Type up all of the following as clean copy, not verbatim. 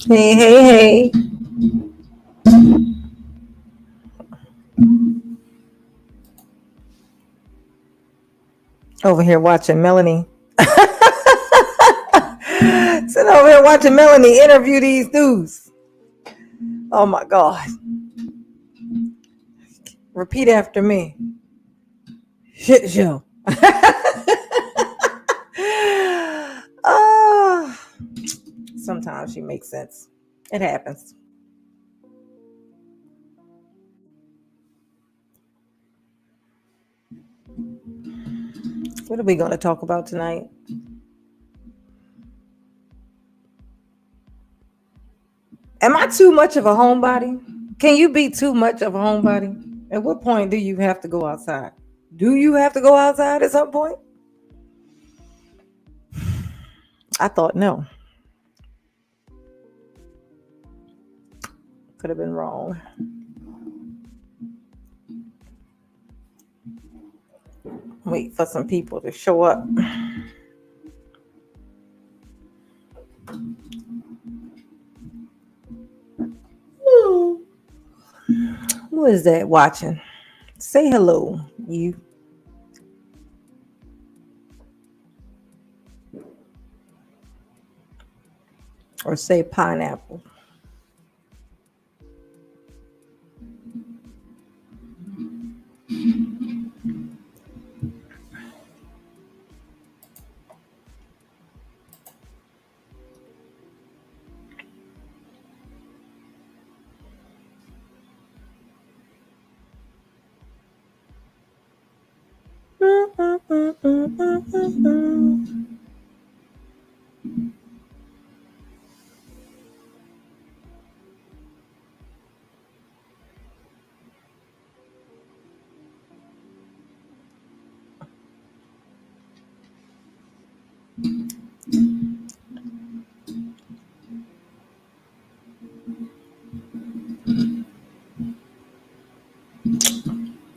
Hey, hey, hey. Over here watching Melanie. Sitting over here watching Melanie interview these dudes. Oh my God. Repeat after me. Shit show. Oh, sometimes she makes sense. It happens. What are we going to talk about tonight? Am I too much of a homebody? Can you be too much of a homebody? At what point do you have to go outside? Do you have to go outside at some point? I thought no. Could have been wrong. Wait for some people to show up. Who is that watching? Say hello, you. Or say pineapple.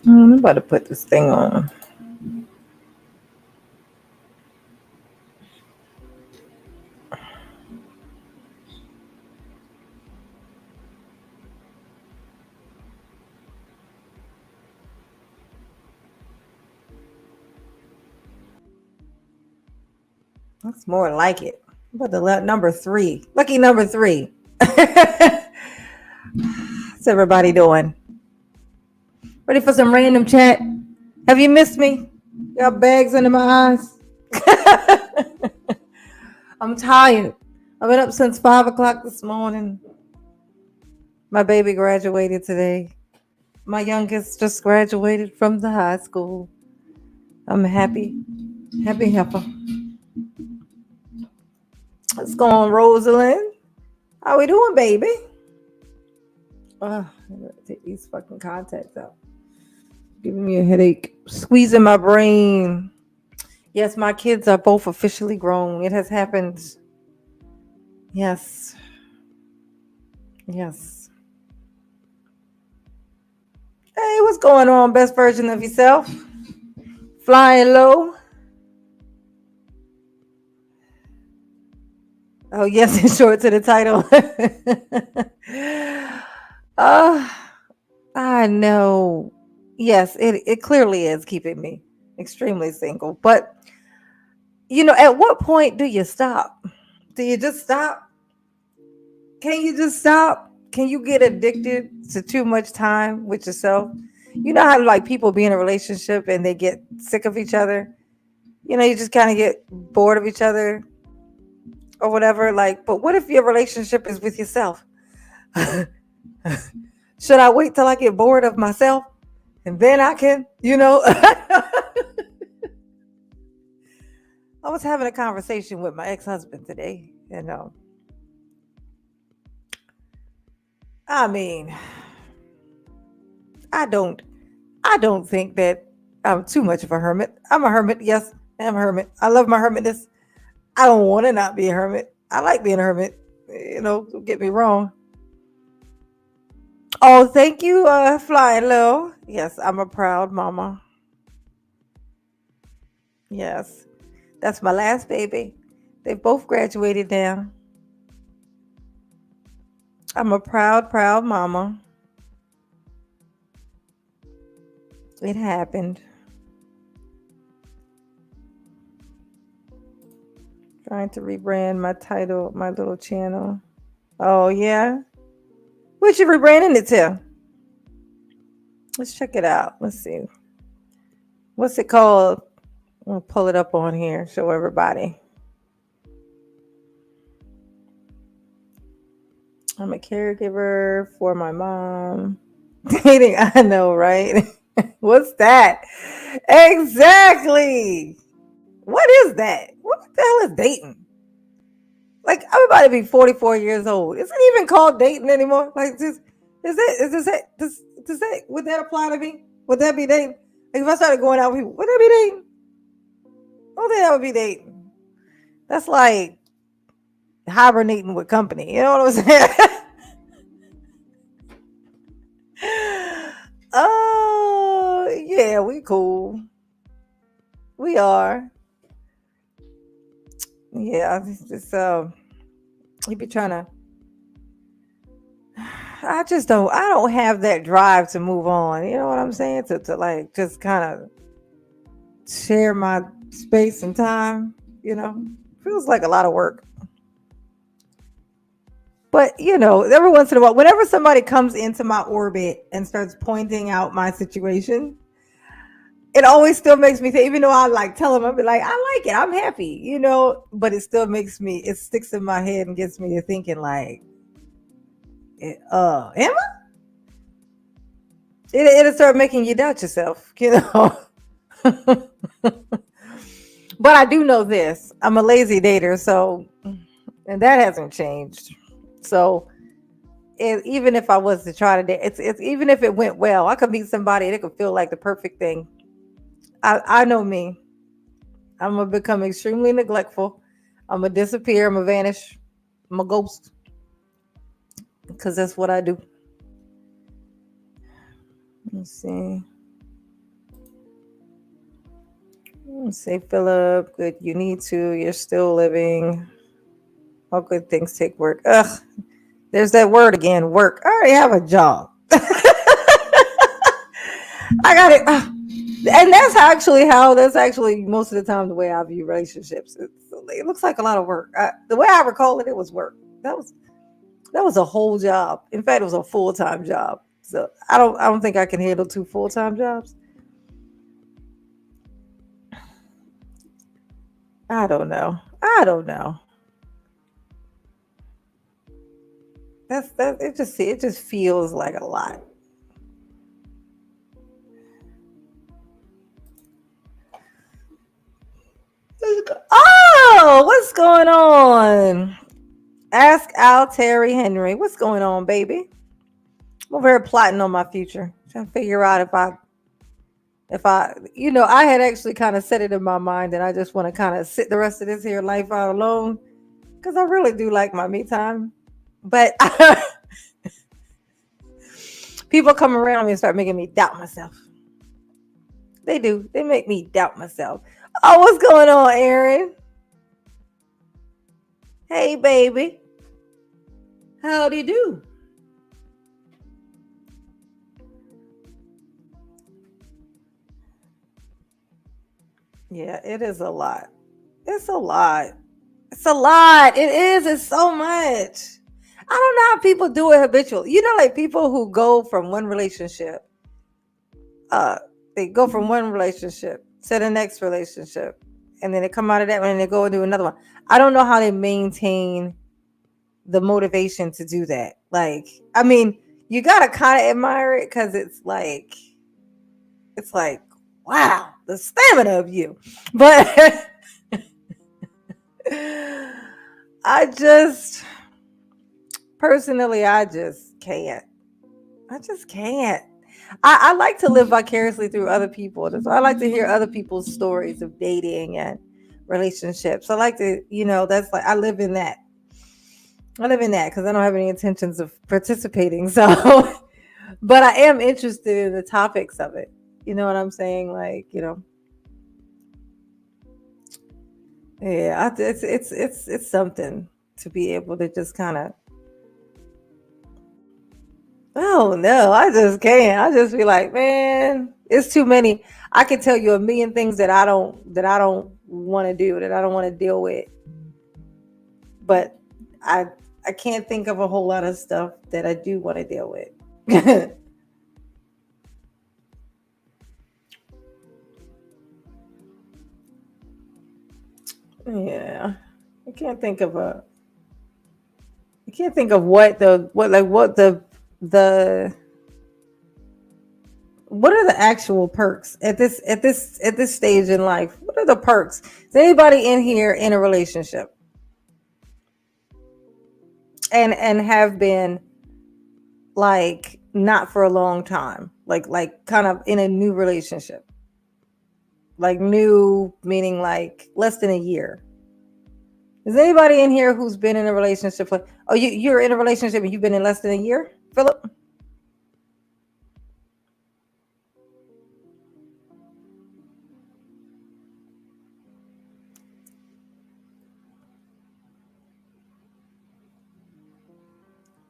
I'm about to put this thing on. That's more like it. I'm about to let number 3. Lucky number 3. What's everybody doing? Ready for some random chat? Have you missed me? Got bags under my eyes. I'm tired. I've been up since 5 o'clock this morning. My baby graduated today. My youngest just graduated from the high school. I'm happy. Happy heifer. What's going on, Rosalind? How we doing, baby? I'm gonna take these fucking contacts out. Giving me a headache. Squeezing my brain. Yes, my kids are both officially grown. It has happened. Yes. Yes. Hey, what's going on, best version of yourself? Flying low. Oh, yes, it's short to the title. I know. Yes, it clearly is keeping me extremely single. But, at what point do you stop? Do you just stop? Can you just stop? can you get addicted to too much time with yourself? You know how like people be in a relationship and they get sick of each other. You know, you just kind of get bored of each other or whatever. Like, but what if your relationship is with yourself? Should I wait till I get bored of myself and then I can, you know? I was having a conversation with my ex-husband today, and I mean, I don't, I don't think that I'm too much of a hermit. I'm a hermit, yes, I'm a hermit. I love my hermitness. I don't want to not be a hermit. I like being a hermit. You know, don't get me wrong. Oh, thank you, Flying Low. Yes, I'm a proud mama. Yes, that's my last baby. They both graduated now. I'm a proud, proud mama. It happened. Trying to rebrand my title, my little channel. Oh, yeah. What you rebranding it to? Let's check it out. Let's see. What's it called? I'll pull it up on here, show everybody. I'm a caregiver for my mom. Dating, I know, right? What's that? Exactly. What is that? What the hell is dating? Like, I'm about to be 44 years old. Is it even called dating anymore? Like, just does that would that apply to me? Would that be dating? Like, if I started going out with people, would that be dating? I don't think that would be dating. That's like hibernating with company. You know what I'm saying? Oh yeah, we cool. We are. Yeah, it's you be trying to. I don't have that drive to move on. You know what I'm saying? To like just kind of share my space and time. You know, feels like a lot of work. But you know, every once in a while, whenever somebody comes into my orbit and starts pointing out my situation, it always still makes me think, even though I like tell them, I'll be like, I like it, I'm happy, you know, but it still makes me, it sticks in my head and gets me to thinking like, am I? It'll start making you doubt yourself, you know. But I do know this: I'm a lazy dater, so and that hasn't changed. So even if I was to try to date, it's even if it went well, I could meet somebody that could feel like the perfect thing. I know me. I'm gonna become extremely neglectful. I'm gonna disappear. I'm gonna vanish. I'm a ghost because that's what I do. Let's see. Let's say Philip. Good. You need to. You're still living. All good things take work. Ugh. There's that word again. Work. I already have a job. I got it. And that's actually most of the time the way I view relationships. It looks like a lot of work. The way I recall it, it was work. That was a whole job. In fact, it was a full time job. So I don't think I can handle two full time jobs. I don't know. I don't know. It just feels like a lot. Oh, what's going on? Ask Al Terry Henry. What's going on, baby? I'm over here plotting on my future. Trying to figure out you know, I had actually kind of set it in my mind that I just want to kind of sit the rest of this here life out alone because I really do like my me time. But people come around me and start making me doubt myself. They do. They make me doubt myself. Oh, what's going on, Aaron? Hey, baby. How do you do? Yeah, it is a lot. It's a lot. It's a lot. It is. It's so much. I don't know how people do it habitual. You know, like people who go from one relationship, they go from one relationship to the next relationship, and then they come out of that one and they go into another one. I don't know how they maintain the motivation to do that. Like, I mean, you gotta kind of admire it because it's like, wow, the stamina of you. But I just personally, I just can't. I just can't. I like to live vicariously through other people. So I like to hear other people's stories of dating and relationships. I like to, that's like I live in that. I live in that because I don't have any intentions of participating. So, but I am interested in the topics of it. You know what I'm saying? Like, yeah, it's something to be able to just kind of. Oh no, I just can't. I just be like, man, it's too many. I can tell you a million things that I don't want to do, that I don't want to deal with. But I I can't think of a whole lot of stuff that I do want to deal with. Yeah. I can't think of a I can't think of the what are the actual perks at this stage in life? What are the perks? Is anybody in here in a relationship and have been like not for a long time, like kind of in a new relationship, like new meaning like less than a year? Is anybody in here who's been in a relationship for, oh, you're in a relationship and you've been in less than a year, Philip?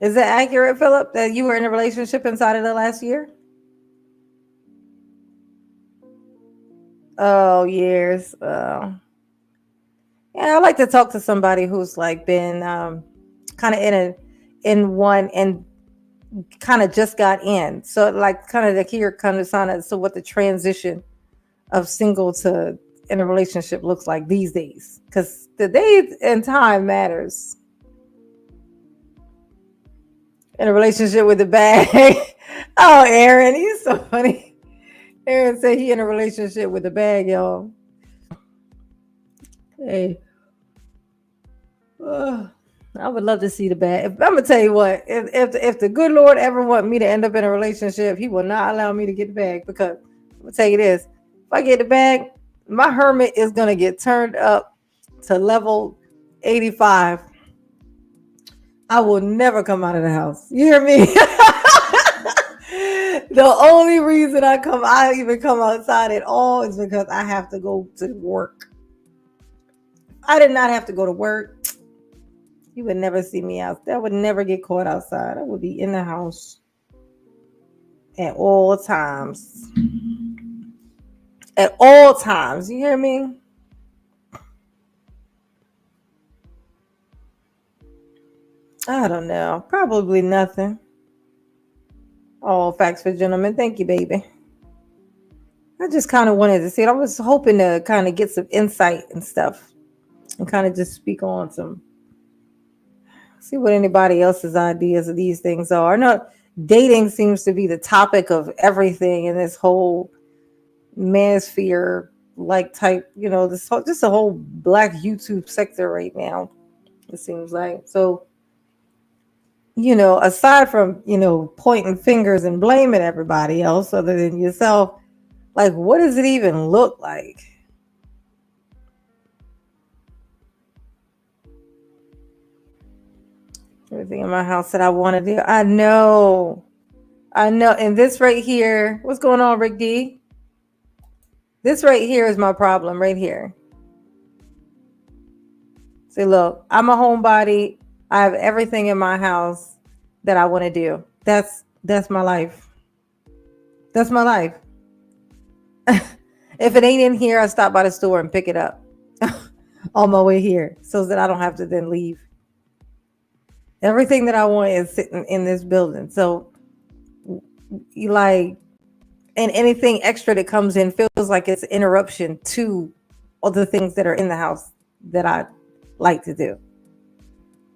Is that accurate, Philip, that you were in a relationship inside of the last year? Oh, years. Yeah, I like to talk to somebody who's like been kind of in one and kind of just got in. So like kind of to hear kind of sound so what the transition of single to in a relationship looks like these days. Because the day and time matters in a relationship with the bag. Oh, Aaron, he's so funny. Aaron said he in a relationship with the bag, y'all. Hey, I would love to see the bag. I'm gonna tell you what, if the good Lord ever want me to end up in a relationship, He will not allow me to get the bag, because I'm gonna tell you this: if I get the bag, my hermit is gonna get turned up to level 85. I will never come out of the house. You hear me? The only reason I even come outside at all is because I have to go to work. I did not have to go to work. You would never see me out. I would never get caught outside. I would be in the house at all times. At all times. You hear me? I don't know. Probably nothing. All facts for gentlemen. Thank you, baby. I just kind of wanted to see it. I was hoping to kind of get some insight and stuff and kind of just speak on some, see what anybody else's ideas of these things are. No, dating seems to be the topic of everything in this whole manosphere, like type, this whole, just a whole black YouTube sector right now, it seems like. So, aside from, pointing fingers and blaming everybody else other than yourself, like, what does it even look like? Everything in my house that I want to do. I know. I know. And this right here, what's going on, Rick D? This right here is my problem right here. See, look, I'm a homebody. I have everything in my house that I want to do. That's my life. That's my life. If it ain't in here, I stop by the store and pick it up on my way here so that I don't have to then leave. Everything that I want is sitting in this building. So you like, and anything extra that comes in feels like it's an interruption to all the things that are in the house that I like to do.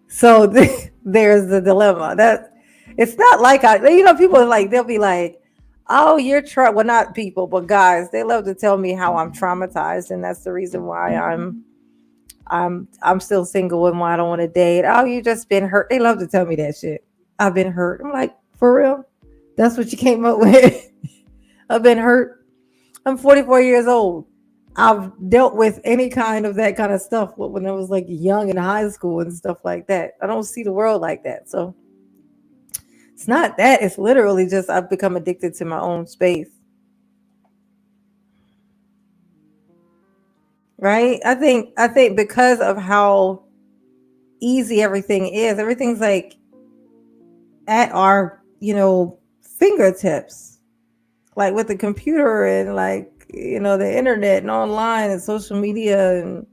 So there's the dilemma that it's not like people are like, they'll be like, oh, well, not people, but guys, they love to tell me how I'm traumatized. And that's the reason why I'm still single and why I don't want to date. Oh, you just been hurt. They love to tell me that shit. I've been hurt. I'm like, for real? That's what you came up with? I've been hurt. I'm 44 years old. I've dealt with any kind of that kind of stuff when I was like young in high school and stuff like that. I don't see the world like that. So it's not that. It's literally just I've become addicted to my own space. Right? I think because of how easy everything is, everything's like at our, fingertips. Like with the computer and like, the internet and online and social media, and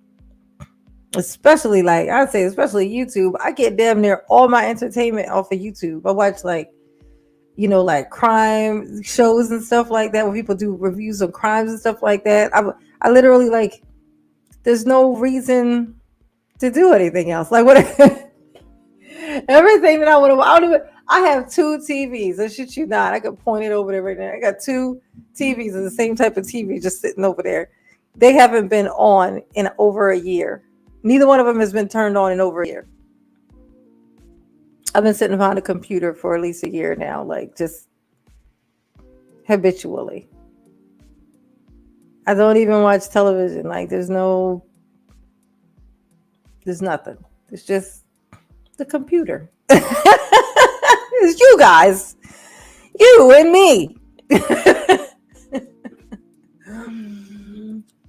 especially like I'd say especially YouTube. I get damn near all my entertainment off of YouTube. I watch like, like crime shows and stuff like that where people do reviews of crimes and stuff like that. I literally like there's no reason to do anything else. Like what everything that I have two TVs. I shit you not. I could point it over there right now. I got two TVs of the same type of TV just sitting over there. They haven't been on in over a year. Neither one of them has been turned on in over a year. I've been sitting behind a computer for at least a year now, like just habitually. I don't even watch television. Like there's nothing. It's just the computer. It's you guys. You and me.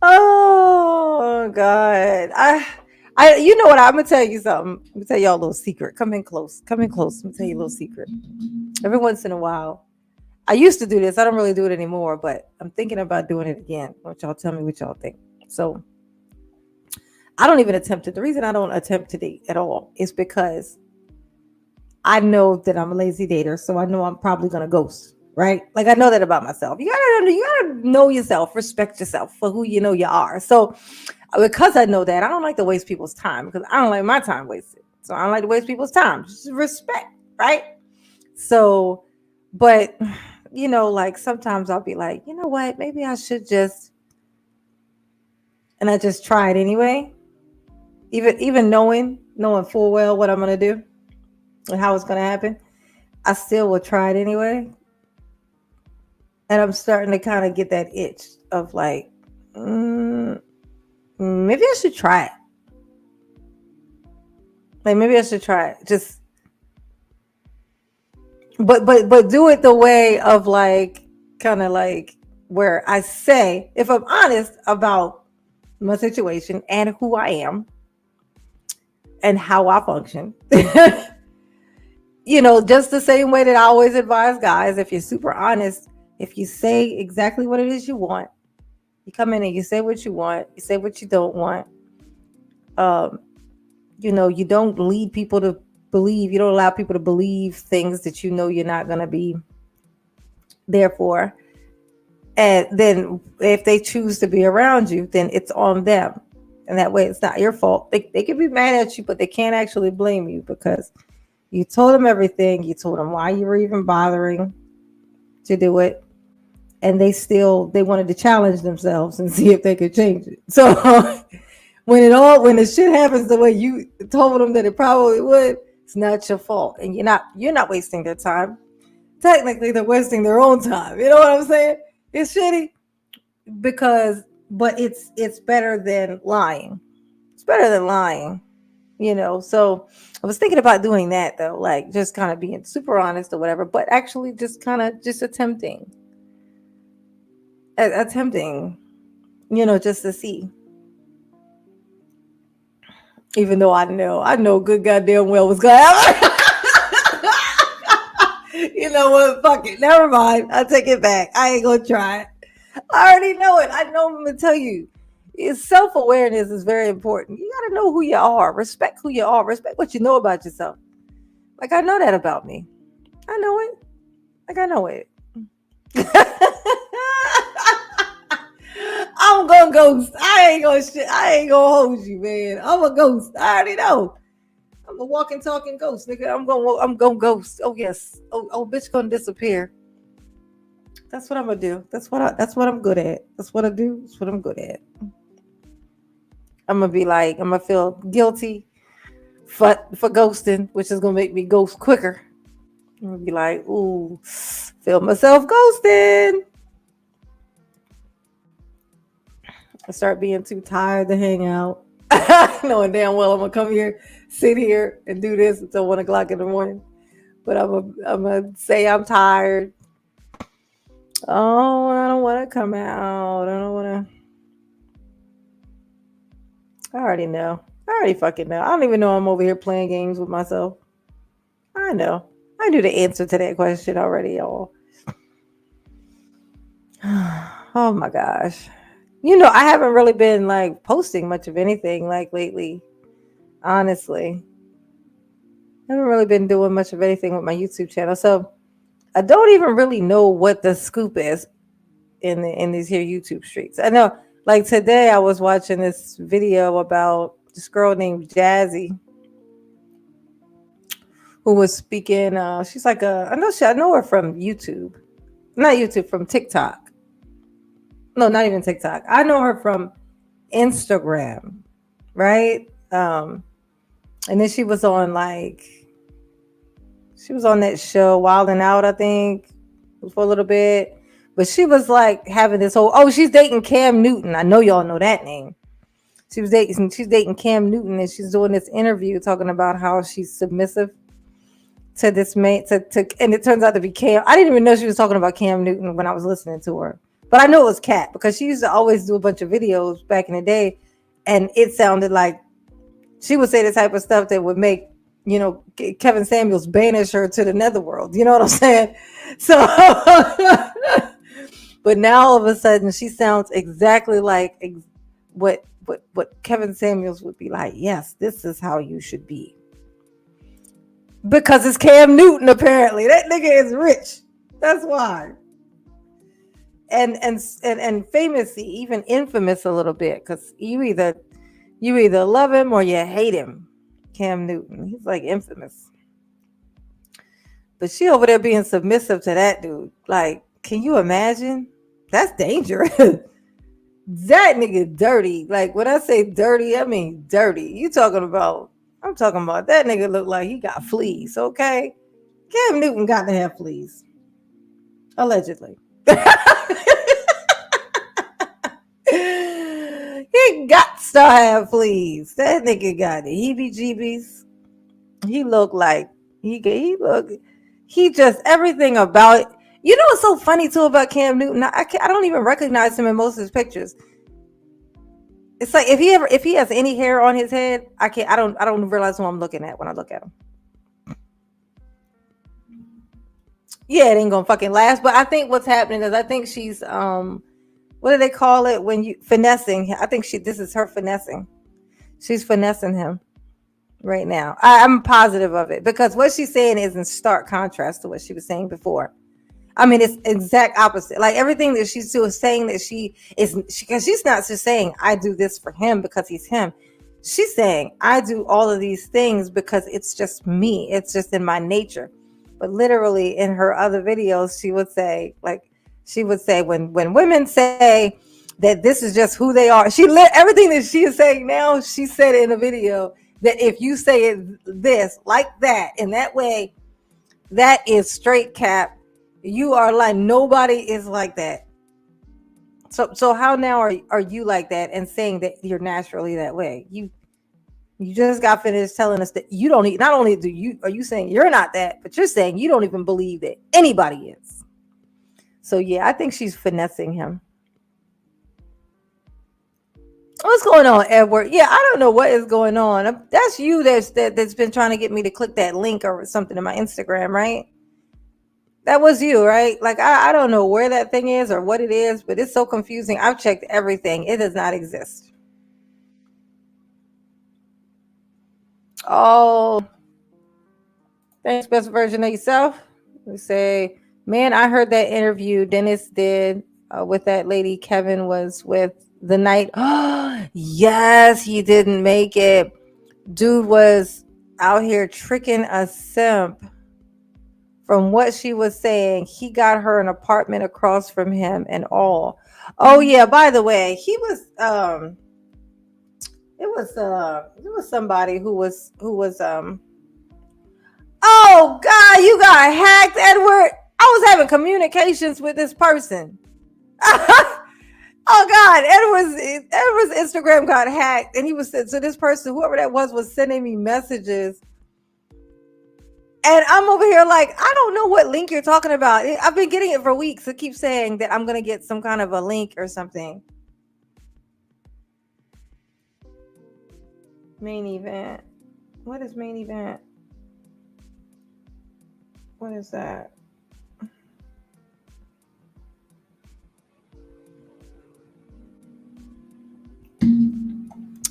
Oh God. You know what? I'm gonna tell you something. I'm gonna tell y'all a little secret. Come in close. Come in close. I'm gonna tell you a little secret. Every once in a while, I used to do this. I don't really do it anymore, but I'm thinking about doing it again. Why don't y'all tell me what y'all think? So I don't even attempt it. The reason I don't attempt to date at all is because I know that I'm a lazy dater, so I know I'm probably gonna ghost, right? Like I know that about myself. You gotta know yourself, respect yourself for who you know you are. So because I know that, I don't like to waste people's time because I don't like my time wasted. So I don't like to waste people's time. Just respect, right? So, but like sometimes I'll be like, you know what? Maybe I should just, and I just try it anyway. Even knowing full well what I'm gonna do and how it's gonna happen, I still will try it anyway. And I'm starting to kind of get that itch of like, maybe I should try it. Like maybe I should try it. Just, but do it the way of like, kind of like where I say, if I'm honest about my situation and who I am and how I function. Just the same way that I always advise guys, if you're super honest, if you say exactly what it is you want, you come in and you say what you want, you say what you don't want. You don't lead people to believe, you don't allow people to believe things that you're not going to be there for. And then if they choose to be around you, then it's on them. And that way it's not your fault. They can be mad at you, but they can't actually blame you because you told them everything. You told them why you were even bothering to do it. And they wanted to challenge themselves and see if they could change it. So when the shit happens the way you told them that it probably would, it's not your fault. And you're not wasting their time. Technically, they're wasting their own time. You know what I'm saying? It's shitty but it's better than lying. It's better than lying. So I was thinking about doing that though, like just kind of being super honest or whatever, but actually just kind of just attempting, just to see. Even though I know good goddamn well what's gonna happen. You know what? Fuck it. Never mind. I'll take it back. I ain't gonna try it. I already know it. I know I'm gonna tell you. Self-awareness is very important. You gotta know who you are. Respect who you are. Respect what you know about yourself. Like, I know that about me. I know it. Like, I know it. I'm gonna ghost. I ain't gonna hold you, man. I'm a ghost. I already know. I'm a walking, talking ghost, nigga. I'm gonna ghost. Oh yes. Oh, bitch, gonna disappear. That's what I'm gonna do. That's what I'm good at. That's what I do. That's what I'm good at. I'm gonna be like, I'm gonna feel guilty for ghosting, which is gonna make me ghost quicker. I'm gonna be like, ooh, feel myself ghosting. I start being too tired to hang out. Knowing damn well I'm gonna come here, sit here, and do this until 1 o'clock in the morning. But I'm gonna say I'm tired. Oh, I don't want to come out. I don't want to. I already know. I already fucking know. I don't even know I'm over here playing games with myself. I know. I knew the answer to that question already, y'all. Oh my gosh. I haven't really been like posting much of anything like lately. Honestly, I haven't really been doing much of anything with my YouTube channel. So I don't even really know what the scoop is in these here YouTube streets. I know, like today, I was watching this video about this girl named Jazzy who was speaking. She's like I know her from YouTube, not YouTube, from TikTok. No, not even TikTok. I know her from Instagram, right? And then she was on that show Wild and Out, I think, for a little bit. But she was like having this she's dating Cam Newton. I know y'all know that name. She's dating Cam Newton, and she's doing this interview talking about how she's submissive to this man and it turns out to be Cam. I didn't even know she was talking about Cam Newton when I was listening to her. But I know it was Kat because she used to always do a bunch of videos back in the day, and it sounded like she would say the type of stuff that would make Kevin Samuels banish her to the netherworld. You know what I'm saying? So, but now all of a sudden she sounds exactly like what Kevin Samuels would be like. Yes, this is how you should be. Because it's Cam Newton, apparently. That nigga is rich. That's why. And famous, even infamous a little bit, because you either love him or you hate him. Cam Newton. He's like infamous. But she over there being submissive to that dude. Like, can you imagine? That's dangerous. That nigga dirty. Like, when I say dirty, I mean dirty. I'm talking about that nigga look like he got fleas, okay? Cam Newton got to have fleas. Allegedly. He got to have fleas. That nigga got the heebie-jeebies. He looked like he just everything about it. You know what's so funny too about Cam Newton? I don't even recognize him in most of his pictures. It's like if he has any hair on his head, I don't realize who I'm looking at when I look at him. Yeah, it ain't gonna fucking last. But I think what's happening is I think she's what do they call it when you finessing? I think this is her finessing. She's finessing him right now. I'm positive of it because what she's saying is in stark contrast to what she was saying before. I mean, it's exact opposite. Like everything that she's doing, saying that because she's not just saying I do this for him because he's him. She's saying I do all of these things because it's just me. It's just in my nature. But literally in her other videos, she would say when women say that this is just who they are, everything that she is saying now, she said in a video that if you say it this like that in that way, that is straight cap. You are like nobody is like that. So how now are you like that and saying that you're naturally that way? You just got finished telling us that you don't. Not only are you saying you're not that, but you're saying you don't even believe that anybody is. So yeah, I think she's finessing him. What's going on, Edward? Yeah, I don't know what is going on. That's you that's been trying to get me to click that link or something in my Instagram, right? That was you, right? Like, I don't know where that thing is or what it is, but it's so confusing. I've checked everything. It does not exist. Oh, Thanks, best version of yourself. We say, man, I heard that interview Dennis did with that lady Kevin was with the night. Yes, he didn't make it. Dude was out here tricking a simp. From what she was saying, he got her an apartment across from him and all. Oh yeah, by the way, he was it was somebody who was oh God, you got hacked, Edward. I was having communications with this person. Oh God, Edward's Instagram got hacked, and he was so this person, whoever that was sending me messages, and I'm over here like, I don't know what link you're talking about. I've been getting it for weeks. It keeps saying that I'm gonna get some kind of a link or something. Main event. What is main event? What is that?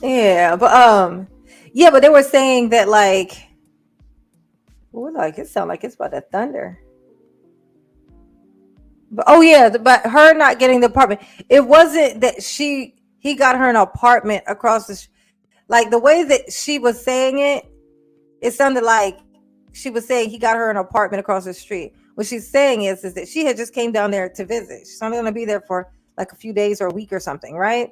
Yeah, but they were saying that like, it sounds like it's about to thunder. But oh yeah, but her not getting the apartment. It wasn't that he got her an apartment across like the way that she was saying it. It sounded like she was saying he got her an apartment across the street. What she's saying is that she had just came down there to visit. She's only going to be there for like a few days or a week or something, right?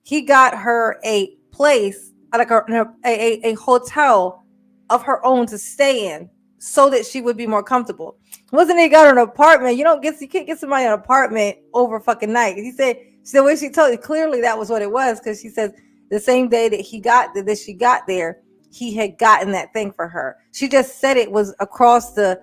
He got her a place, like a hotel of her own to stay in, so that she would be more comfortable. Wasn't he got her an apartment? You can't get somebody an apartment over fucking night. He said the way she told you clearly that was what it was, because she says the same day that she got there, he had gotten that thing for her. She just said it was across the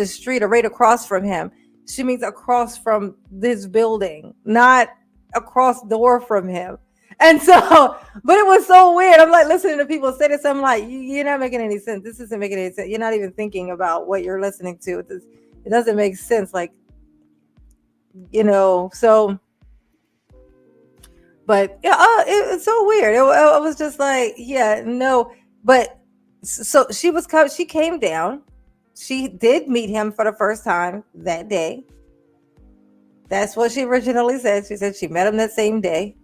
street or right across from him. She means across from this building, not across the door from him. And so, but it was so weird. I'm like listening to people say this. I'm like, you're not making any sense. This isn't making any sense. You're not even thinking about what you're listening to. It doesn't make sense. Like, so, but yeah, it's so weird. It was just like, yeah, no, but so she came down. She did meet him for the first time that day. That's what she originally said. She said she met him that same day.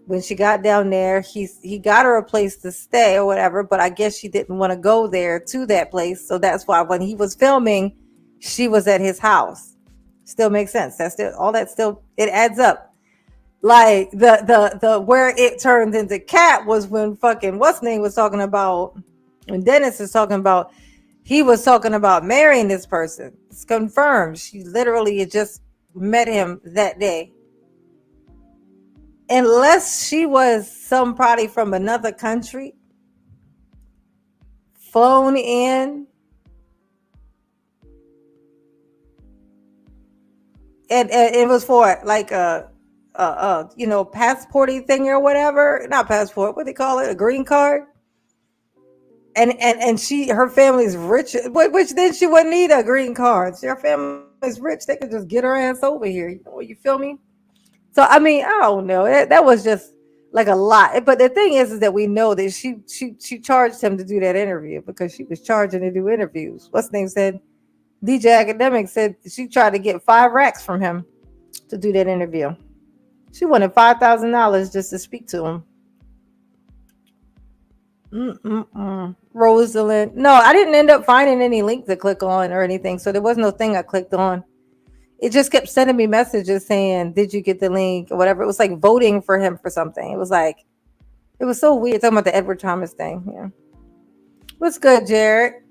When she got down there, he got her a place to stay or whatever, but I guess she didn't want to go there to that place. So that's why when he was filming, she was at his house. Still makes sense. That's still all that still it adds up. Like the where it turned into cat was when fucking what's name was talking about, when Dennis was talking about, he was talking about marrying this person. It's confirmed. She literally had just met him that day. Unless she was somebody from another country flown in and it was for like a passporty thing or whatever, not passport, what they call it, a green card. And her family's rich, which then she wouldn't need a green card. Her family's rich, they could just get her ass over here. You feel me? So I mean, I don't know. That was just like a lot. But the thing is that we know that she charged him to do that interview because she was charging to do interviews. What's the name said? DJ Academic said she tried to get 5 racks from him to do that interview. She wanted $5,000 just to speak to him. Rosalind. No, I didn't end up finding any link to click on or anything. So there was no thing I clicked on. It just kept sending me messages saying, did you get the link or whatever? It was like voting for him for something. It was so weird talking about the Edward Thomas thing. Yeah. What's good, Jared?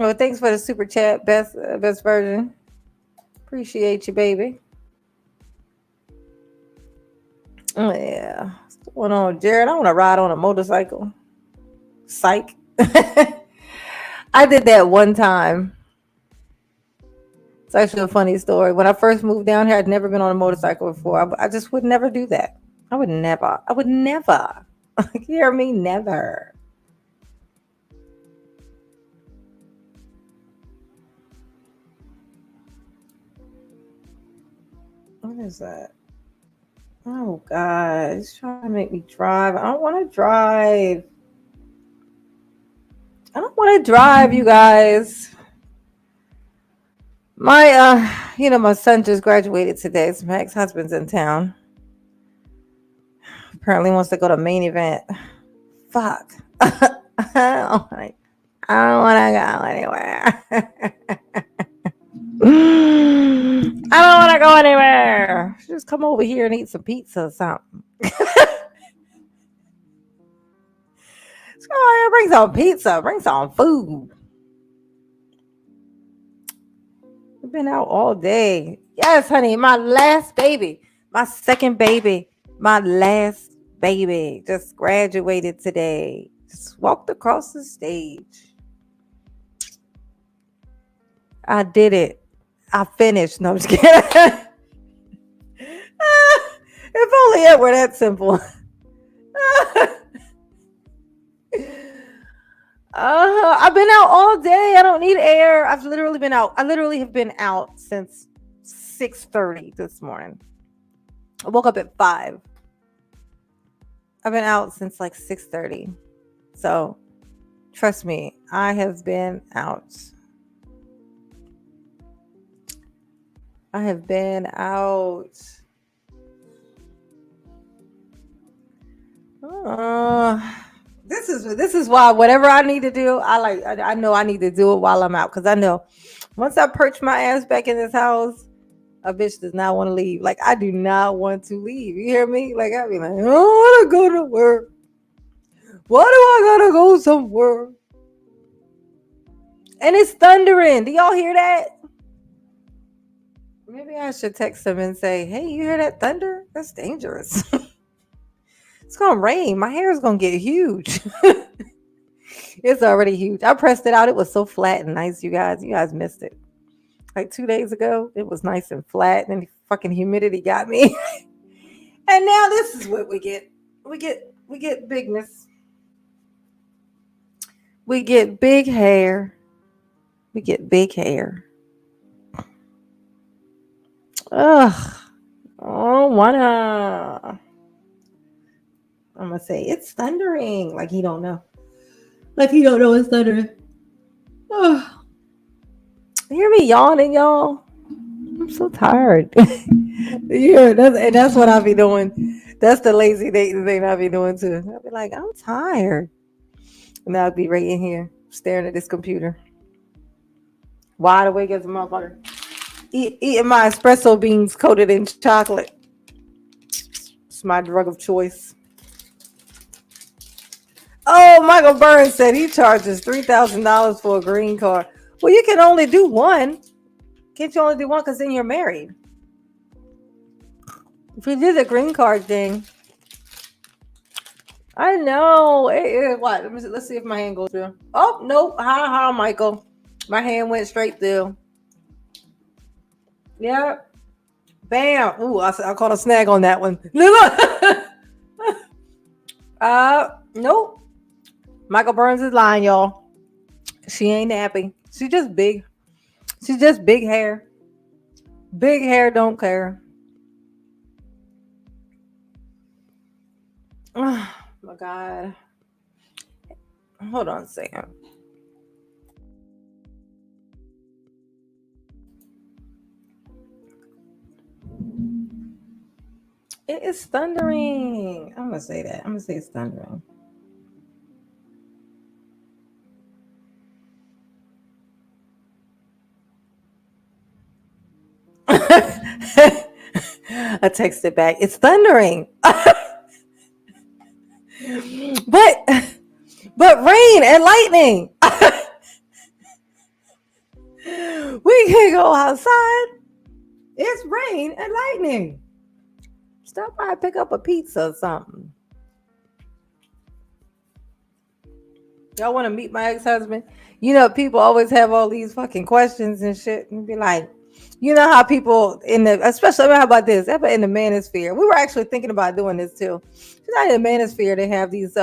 Well, thanks for the super chat, best version. Appreciate you, baby. Oh, yeah. What's going on, Jared? I want to ride on a motorcycle. Psych. I did that one time. It's actually a funny story. When I first moved down here, I'd never been on a motorcycle before. I just would never do that. I would never. You hear me? Never. What is that? Oh, God. He's trying to make me drive. I don't want to drive. want to drive, you guys. My my son just graduated today, so my ex-husband's in town. Apparently wants to go to main event. Fuck. I don't want to go anywhere. I don't want to go anywhere. Just come over here and eat some pizza or something. Oh, bring some pizza. Bring some food. We've been out all day. Yes, honey. My last baby. My second baby. My last baby just graduated today. Just walked across the stage. I did it. I finished. No, I'm just kidding. If only it were that simple. I've been out all day. I don't need air. I've literally been out. I literally have been out since 6:30 this morning. I woke up at 5. I've been out since like 6:30. So trust me, I have been out. I have been out. This is why whatever I need to do, I know I need to do it while I'm out, because I know once I perch my ass back in this house, a bitch does not want to leave. Like, I do not want to leave. You hear me? Like, I be like, I don't want to go to work. Why do I gotta go somewhere? And it's thundering. Do y'all hear that? Maybe I should text them and say, hey, you hear that thunder? That's dangerous. It's gonna rain. My hair is gonna get huge. It's already huge. I pressed it out. It was so flat and nice, you guys. You guys missed it. Like 2 days ago, it was nice and flat, and the fucking humidity got me. And now this is what we get. We get bigness. We get big hair. We get big hair. Ugh. Oh, wanna. I'm gonna say it's thundering. Like he don't know. Like he don't know it's thundering. Oh. Hear me yawning, y'all? I'm so tired. Yeah, that's what I be doing. That's the lazy dating thing I be doing too. I'll be like, I'm tired. And I'll be right in here staring at this computer. Wide awake as a motherfucker. Eating my espresso beans coated in chocolate. It's my drug of choice. Oh, Michael Burns said he charges $3,000 for a green card. Well, you can only do one. Can't you only do one? Because then you're married. If you did the green card thing, I know. What? Let's see if my hand goes through. Oh, nope. Ha, Michael. My hand went straight through. Yeah. Bam. Ooh, I caught a snag on that one. Nope. Michael Burns is lying, y'all. She ain't nappy. She's just big. She's just big hair. Big hair don't care. Oh my God. Hold on a second. It is thundering. I'm gonna say that. I'm gonna say it's thundering. I texted back. It's thundering. but rain and lightning. We can't go outside. It's rain and lightning. Stop by and pick up a pizza or something. Y'all want to meet my ex-husband? You know, people always have all these fucking questions and shit, and be like, you know how people especially how about this? How about in the manosphere? We were actually thinking about doing this too. Not in the manosphere, they have these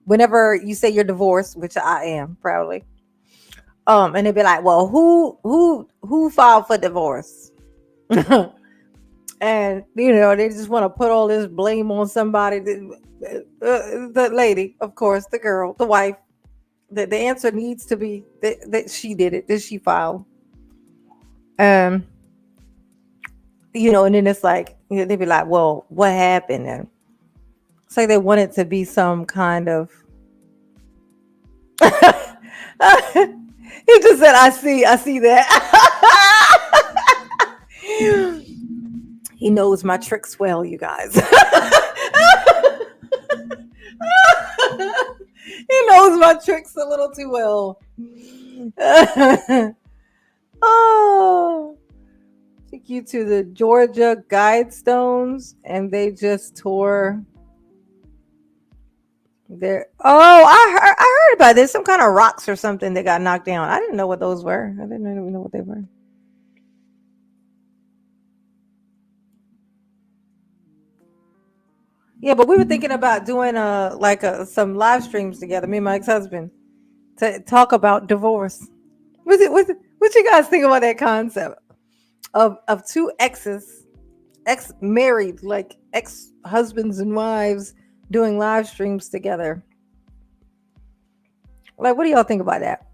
whenever you say you're divorced, which I am proudly, and they'd be like, well, who filed for divorce? And they just want to put all this blame on somebody. The lady, of course, the girl, the wife. The answer needs to be that she did it, that she filed. Um, and then it's like, they'd be like, well, what happened? And it's like they want it to be some kind of. He just said, I see that. He knows my tricks well, you guys. He knows my tricks a little too well. Oh, take you to the Georgia Guidestones, and they just tore their. Oh, I heard about this. Some kind of rocks or something that got knocked down. I didn't know what those were. I didn't even know what they were. Yeah, but we were thinking about doing some live streams together, me and my ex-husband, to talk about divorce. What you guys think about that concept of two ex married, like ex husbands and wives, doing live streams together? Like, what do y'all think about that?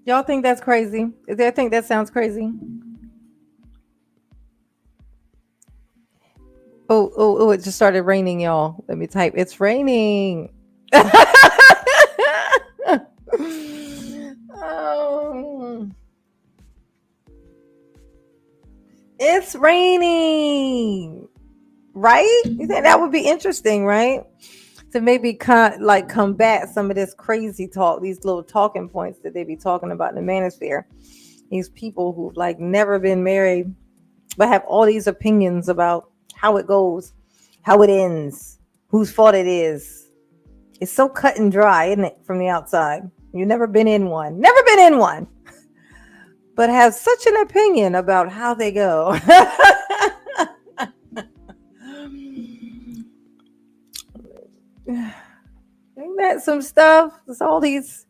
Y'all think that's crazy? Is there think that sounds crazy? Oh, it just started raining, y'all. Let me type. It's raining. Oh, it's raining. Right? You think that would be interesting, right? To maybe combat some of this crazy talk, these little talking points that they be talking about in the manosphere. These people who've like never been married, but have all these opinions about how it goes, how it ends, whose fault it is. It's so cut and dry, isn't it, from the outside? You've never been in one. Never been in one. But have such an opinion about how they go. Ain't that some stuff? There's all these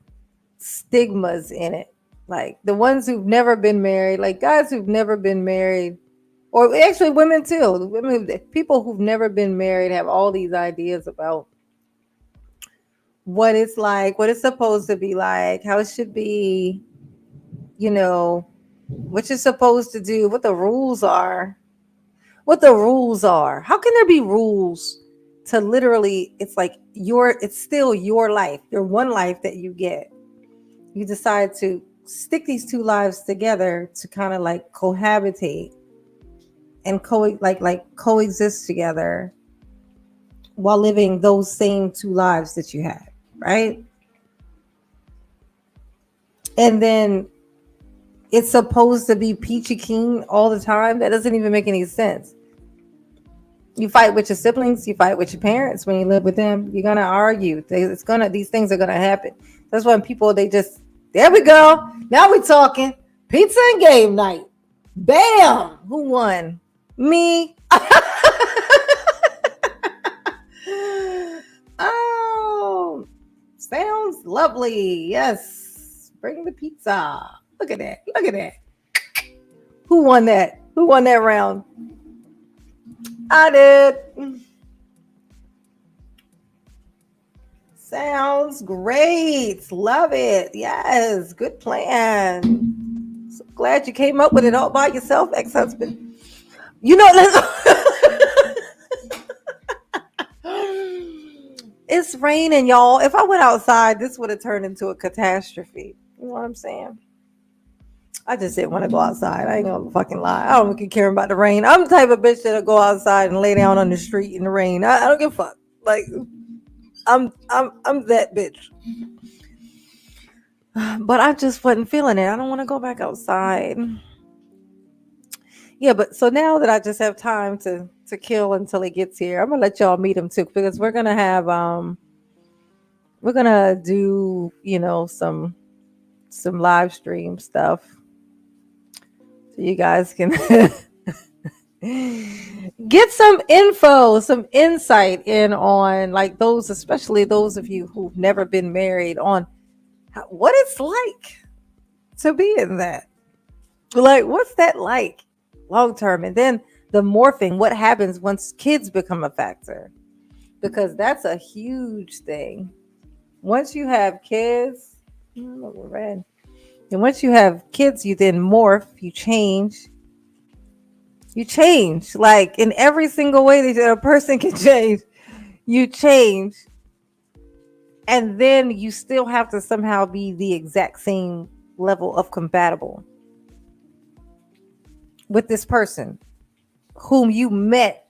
stigmas in it. Like the ones who've never been married, like guys who've never been married, or actually women too. People who've never been married have all these ideas about what it's like, what it's supposed to be like, how it should be, what you're supposed to do, what the rules are. What the rules are. How can there be rules to literally, it's like it's still your life, your one life that you get. You decide to stick these two lives together to kind of like cohabitate and coexist together while living those same two lives that you had, right? And then it's supposed to be peachy keen all the time. That doesn't even make any sense. You fight with your siblings, you fight with your parents when you live with them. You're gonna argue. These things are gonna happen. That's when people there we go. Now we're talking pizza and game night. Bam! Who won? Me. Oh, sounds lovely. Yes. Bring the pizza. Look at that. Look at that. Who won that? Who won that round? I did. Sounds great. Love it. Yes. Good plan. So glad you came up with it all by yourself, ex-husband. It's raining, y'all. If I went outside, this would have turned into a catastrophe. You know what I'm saying? I just didn't want to go outside. I ain't gonna fucking lie. I don't really care about the rain. I'm the type of bitch that'll go outside and lay down on the street in the rain. I don't give a fuck. Like I'm that bitch. But I just wasn't feeling it. I don't want to go back outside. Yeah, but so now that I just have time to kill until he gets here, I'm gonna let y'all meet him too, because we're gonna have we're gonna do some live stream stuff, so you guys can get some info, some insight in on like those, especially those of you who've never been married, on what it's like to be in that. Like, what's that like long term? And then the morphing, what happens once kids become a factor, because that's a huge thing. Once you have kids, look, we're red. And once you have kids, you then morph, you change. You change like in every single way that a person can change. You change, and then you still have to somehow be the exact same level of compatible with this person whom you met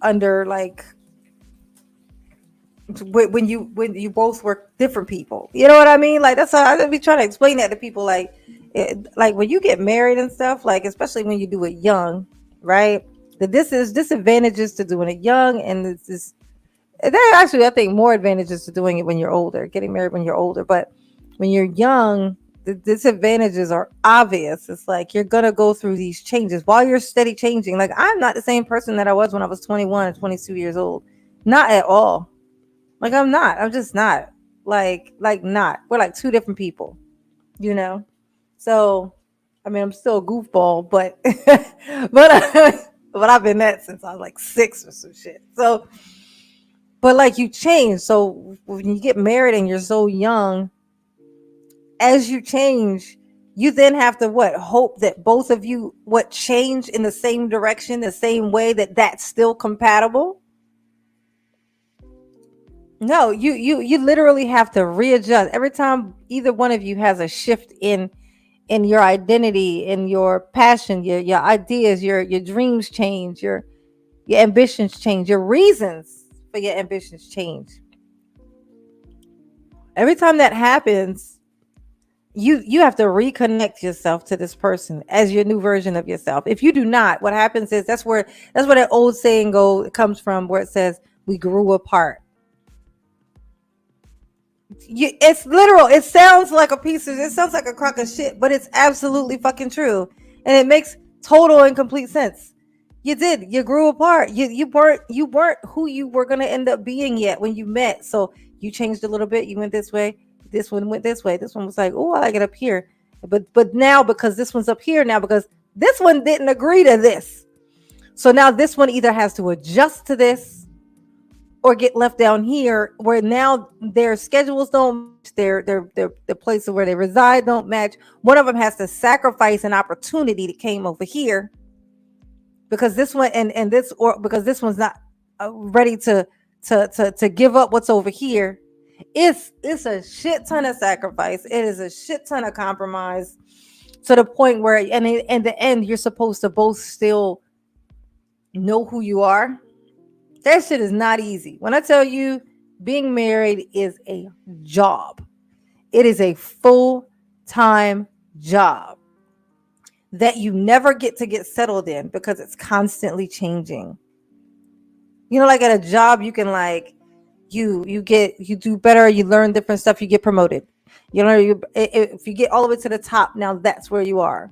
under, like, when you both were different people. You know what I mean? Like, that's how I be trying to explain that to people. Like, like when you get married and stuff, like especially when you do it young, right? That this is disadvantages to doing it young, and it's this. There are actually, I think, more advantages to doing it when you're older, getting married when you're older. But when you're young, the disadvantages are obvious. It's like you're gonna go through these changes while you're steady changing. Like, I'm not the same person that I was when I was 21 and 22 years old. Not at all. Like, I'm not. I'm just not. Like not. We're like two different people, you know? So, I mean, I'm still a goofball, but but I've been that since I was like 6 or some shit. So, but like, you change. So when you get married and you're so young, as you change, you then have to what? Hope that both of you change in the same direction, the same way, that's still compatible. No, you literally have to readjust every time either one of you has a shift in your identity, in your passion, your ideas, your dreams change, your ambitions change, your reasons for your ambitions change. Every time that happens, you have to reconnect yourself to this person as your new version of yourself. If you do not, what happens is that's where that old saying comes from, where it says we grew apart. It's literal. It sounds like it sounds like a crock of shit, but it's absolutely fucking true, and it makes total and complete sense. You grew apart. You weren't who you were gonna end up being yet when you met. So you changed a little bit. You went this way. This one went this way. This one was like, oh, I like it up here, but now because this one's up here now, because this one didn't agree to this, so now this one either has to adjust to this or get left down here, where now their schedules don't match, their places where they reside don't match. One of them has to sacrifice an opportunity that came over here because this one and this, or because this one's not ready to give up what's over here. It's a shit ton of sacrifice. It is a shit ton of compromise, to the point where, and in the end, you're supposed to both still know who you are. That shit is not easy. When I tell you, being married is a job. It is a full-time job that you never get to get settled in, because it's constantly changing. You know, like at a job, you can like you do better, you learn different stuff, you get promoted. You know, if you get all the way to the top, now that's where you are,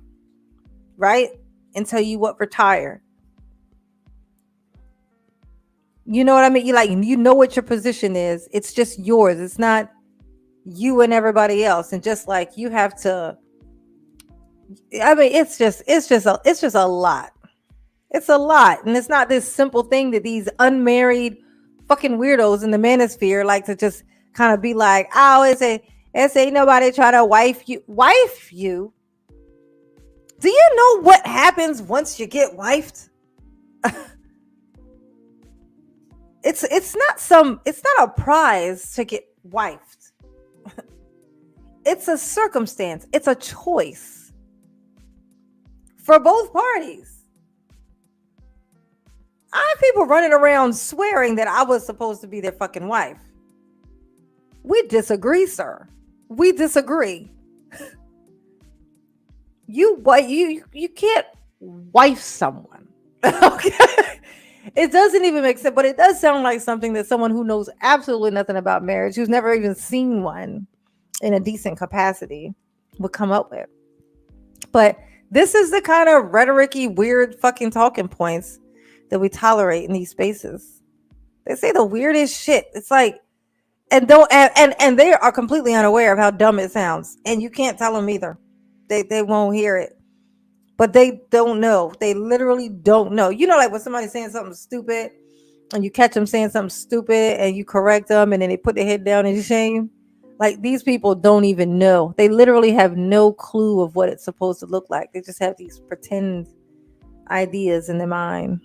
right? Until you retire. You know what I mean? You know what your position is. It's just yours. It's not you and everybody else. And just like you have to, I mean, it's just a lot. It's a lot. And it's not this simple thing that these unmarried fucking weirdos in the manosphere like to just kind of be like, oh, it's ain't nobody try to wife you. Wife you? Do you know what happens once you get wifed? It's not a prize to get wifed. It's a circumstance. It's a choice for both parties. I have people running around swearing that I was supposed to be their fucking wife. We disagree, sir. We disagree. You can't wife someone. Okay. It doesn't even make sense, but it does sound like something that someone who knows absolutely nothing about marriage, who's never even seen one in a decent capacity, would come up with. But this is the kind of rhetoric-y, weird fucking talking points that we tolerate in these spaces. They say the weirdest shit. It's like, and they are completely unaware of how dumb it sounds, and you can't tell them either. They won't hear it. but they don't know. They literally don't know. You know, like when somebody's saying something stupid and you catch them saying something stupid and you correct them and then they put their head down and shame. Like these people don't even know. They literally have no clue of what it's supposed to look like. They just have these pretend ideas in their mind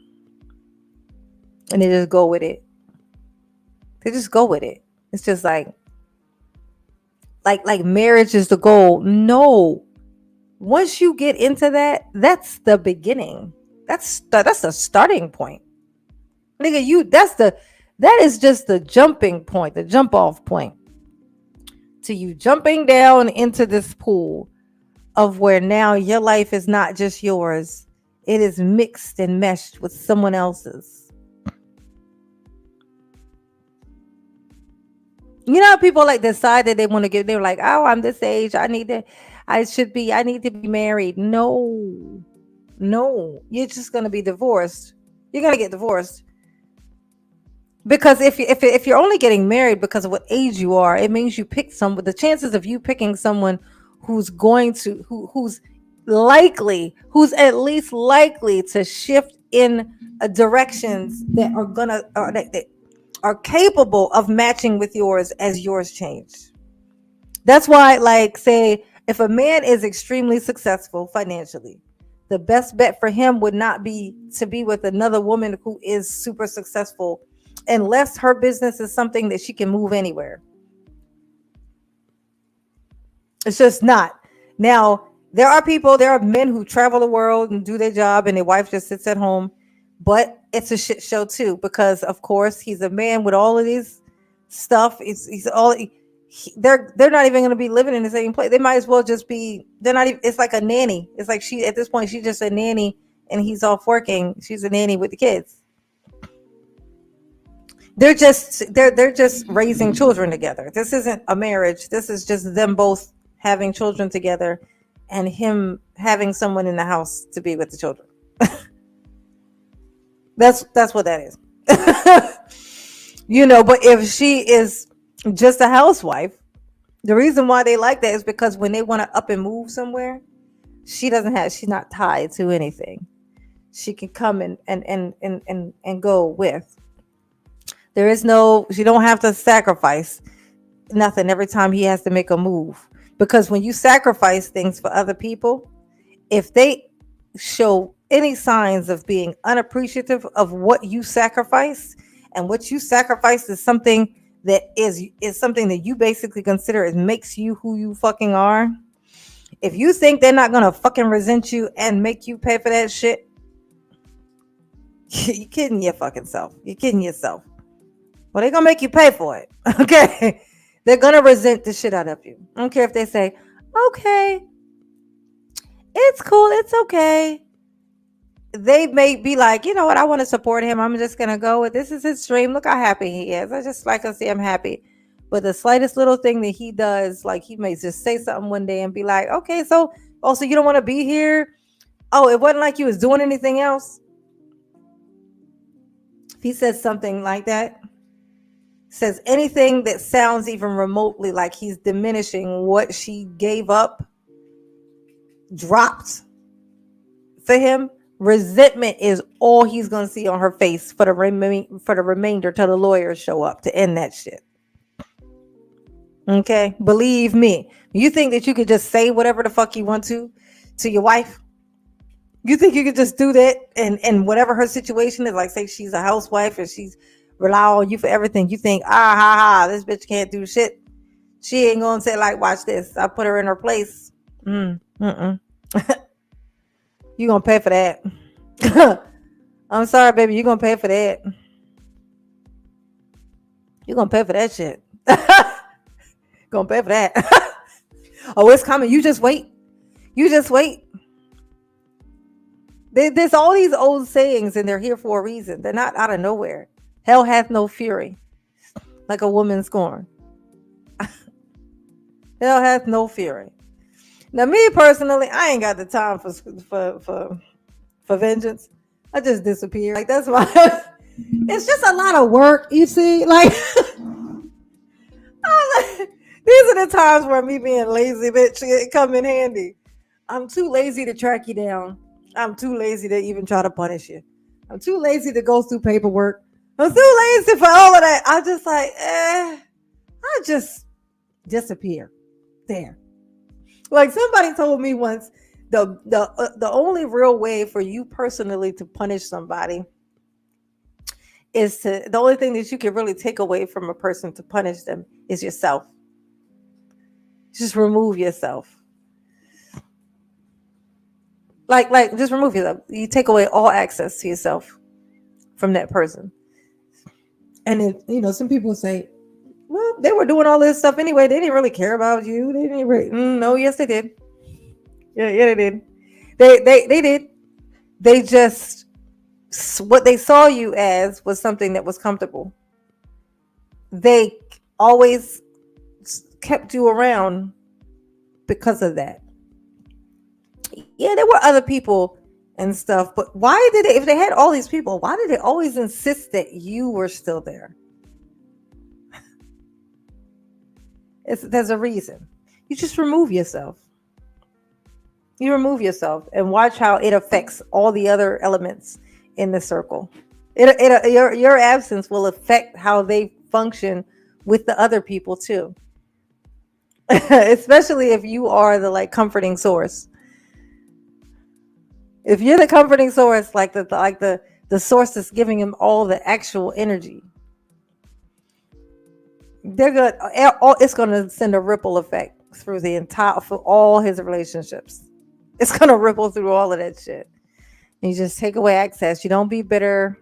and they just go with it. They just go with it. It's just like marriage is the goal. No. Once you get into that, that's the beginning. That's the starting point. Nigga, that is just the jumping point, the jump off point to you jumping down into this pool of where now your life is not just yours. It is mixed and meshed with someone else's. You know, people like decide that they want to get, they're like, oh, I'm this age. I need to be married. No, you're just going to be divorced. You're going to get divorced. Because if you're only getting married because of what age you are, it means you pick someone. The chances of you picking someone who's at least likely to shift in directions that are capable of matching with yours as yours change. That's why, like, say, if a man is extremely successful financially, the best bet for him would not be to be with another woman who is super successful unless her business is something that she can move anywhere. It's just not. Now, there are men who travel the world and do their job and their wife just sits at home, but it's a shit show too, because of course he's a man with all of these stuff. They're not even going to be living in the same place. They might as well just be, they're not even, it's like a nanny. It's like at this point, she's just a nanny and he's off working. She's a nanny with the kids. They're just raising children together. This isn't a marriage. This is just them both having children together and him having someone in the house to be with the children. That's what that is. You know, but if she is just a housewife, the reason why they like that is because when they want to up and move somewhere, she's not tied to anything. She can come and go with. She don't have to sacrifice nothing every time he has to make a move. Because when you sacrifice things for other people, if they show any signs of being unappreciative of what you sacrifice, and what you sacrifice is something that is something that you basically consider it makes you who you fucking are. If you think they're not gonna fucking resent you and make you pay for that shit, you're kidding your fucking self. You're kidding yourself. Well, they're gonna make you pay for it. Okay. They're gonna resent the shit out of you. I don't care if they say, okay, it's cool, it's okay. They may be like, you know what, I want to support him. I'm just gonna go with this is his dream. Look how happy he is. I just like to see him happy. But the slightest little thing that he does, like he may just say something one day and be like, okay, so also you don't want to be here. Oh, it wasn't like you was doing anything else. If he says something like that, says anything that sounds even remotely like he's diminishing what she gave up, dropped for him, resentment is all he's going to see on her face for the remainder till the lawyers show up to end that shit. Okay, believe me. You think that you could just say whatever the fuck you want to your wife? You think you could just do that and whatever her situation is, like say she's a housewife and she's rely on you for everything. You think, this bitch can't do shit. She ain't gonna say like, watch this. I put her in her place. You gonna pay for that. I'm sorry, baby. You gonna pay for that. You gonna pay for that shit. Gonna pay for that. Oh, it's coming. You just wait. There's all these old sayings and they're here for a reason. They're not out of nowhere. Hell hath no fury, like a woman scorned. Hell hath no fury. Now, me personally, I ain't got the time for vengeance. I just disappear. Like that's why it's just a lot of work. You see, like these are the times where me being lazy, bitch, it come in handy. I'm too lazy to track you down. I'm too lazy to even try to punish you. I'm too lazy to go through paperwork. I'm too lazy for all of that. I just like, I just disappear there. Like somebody told me once, the only real way for you personally to punish somebody is to, the only thing that you can really take away from a person to punish them is yourself. Just remove yourself. Like just remove yourself. You take away all access to yourself from that person. And it, some people say, well, they were doing all this stuff anyway. They didn't really care about you. They didn't really, no, yes, they did. Yeah, they did. They did. They just, what they saw you as was something that was comfortable. They always kept you around because of that. Yeah, there were other people and stuff, but why did they, if they had all these people, why did they always insist that you were still there? There's a reason. You just remove yourself. You remove yourself and watch how it affects all the other elements in the circle. Your absence will affect how they function with the other people too. Especially if you are the like comforting source. If you're the comforting source, like the source that's giving him all the actual energy, it's gonna send a ripple effect through for all his relationships. It's gonna ripple through all of that shit. And you just take away access. You don't be bitter.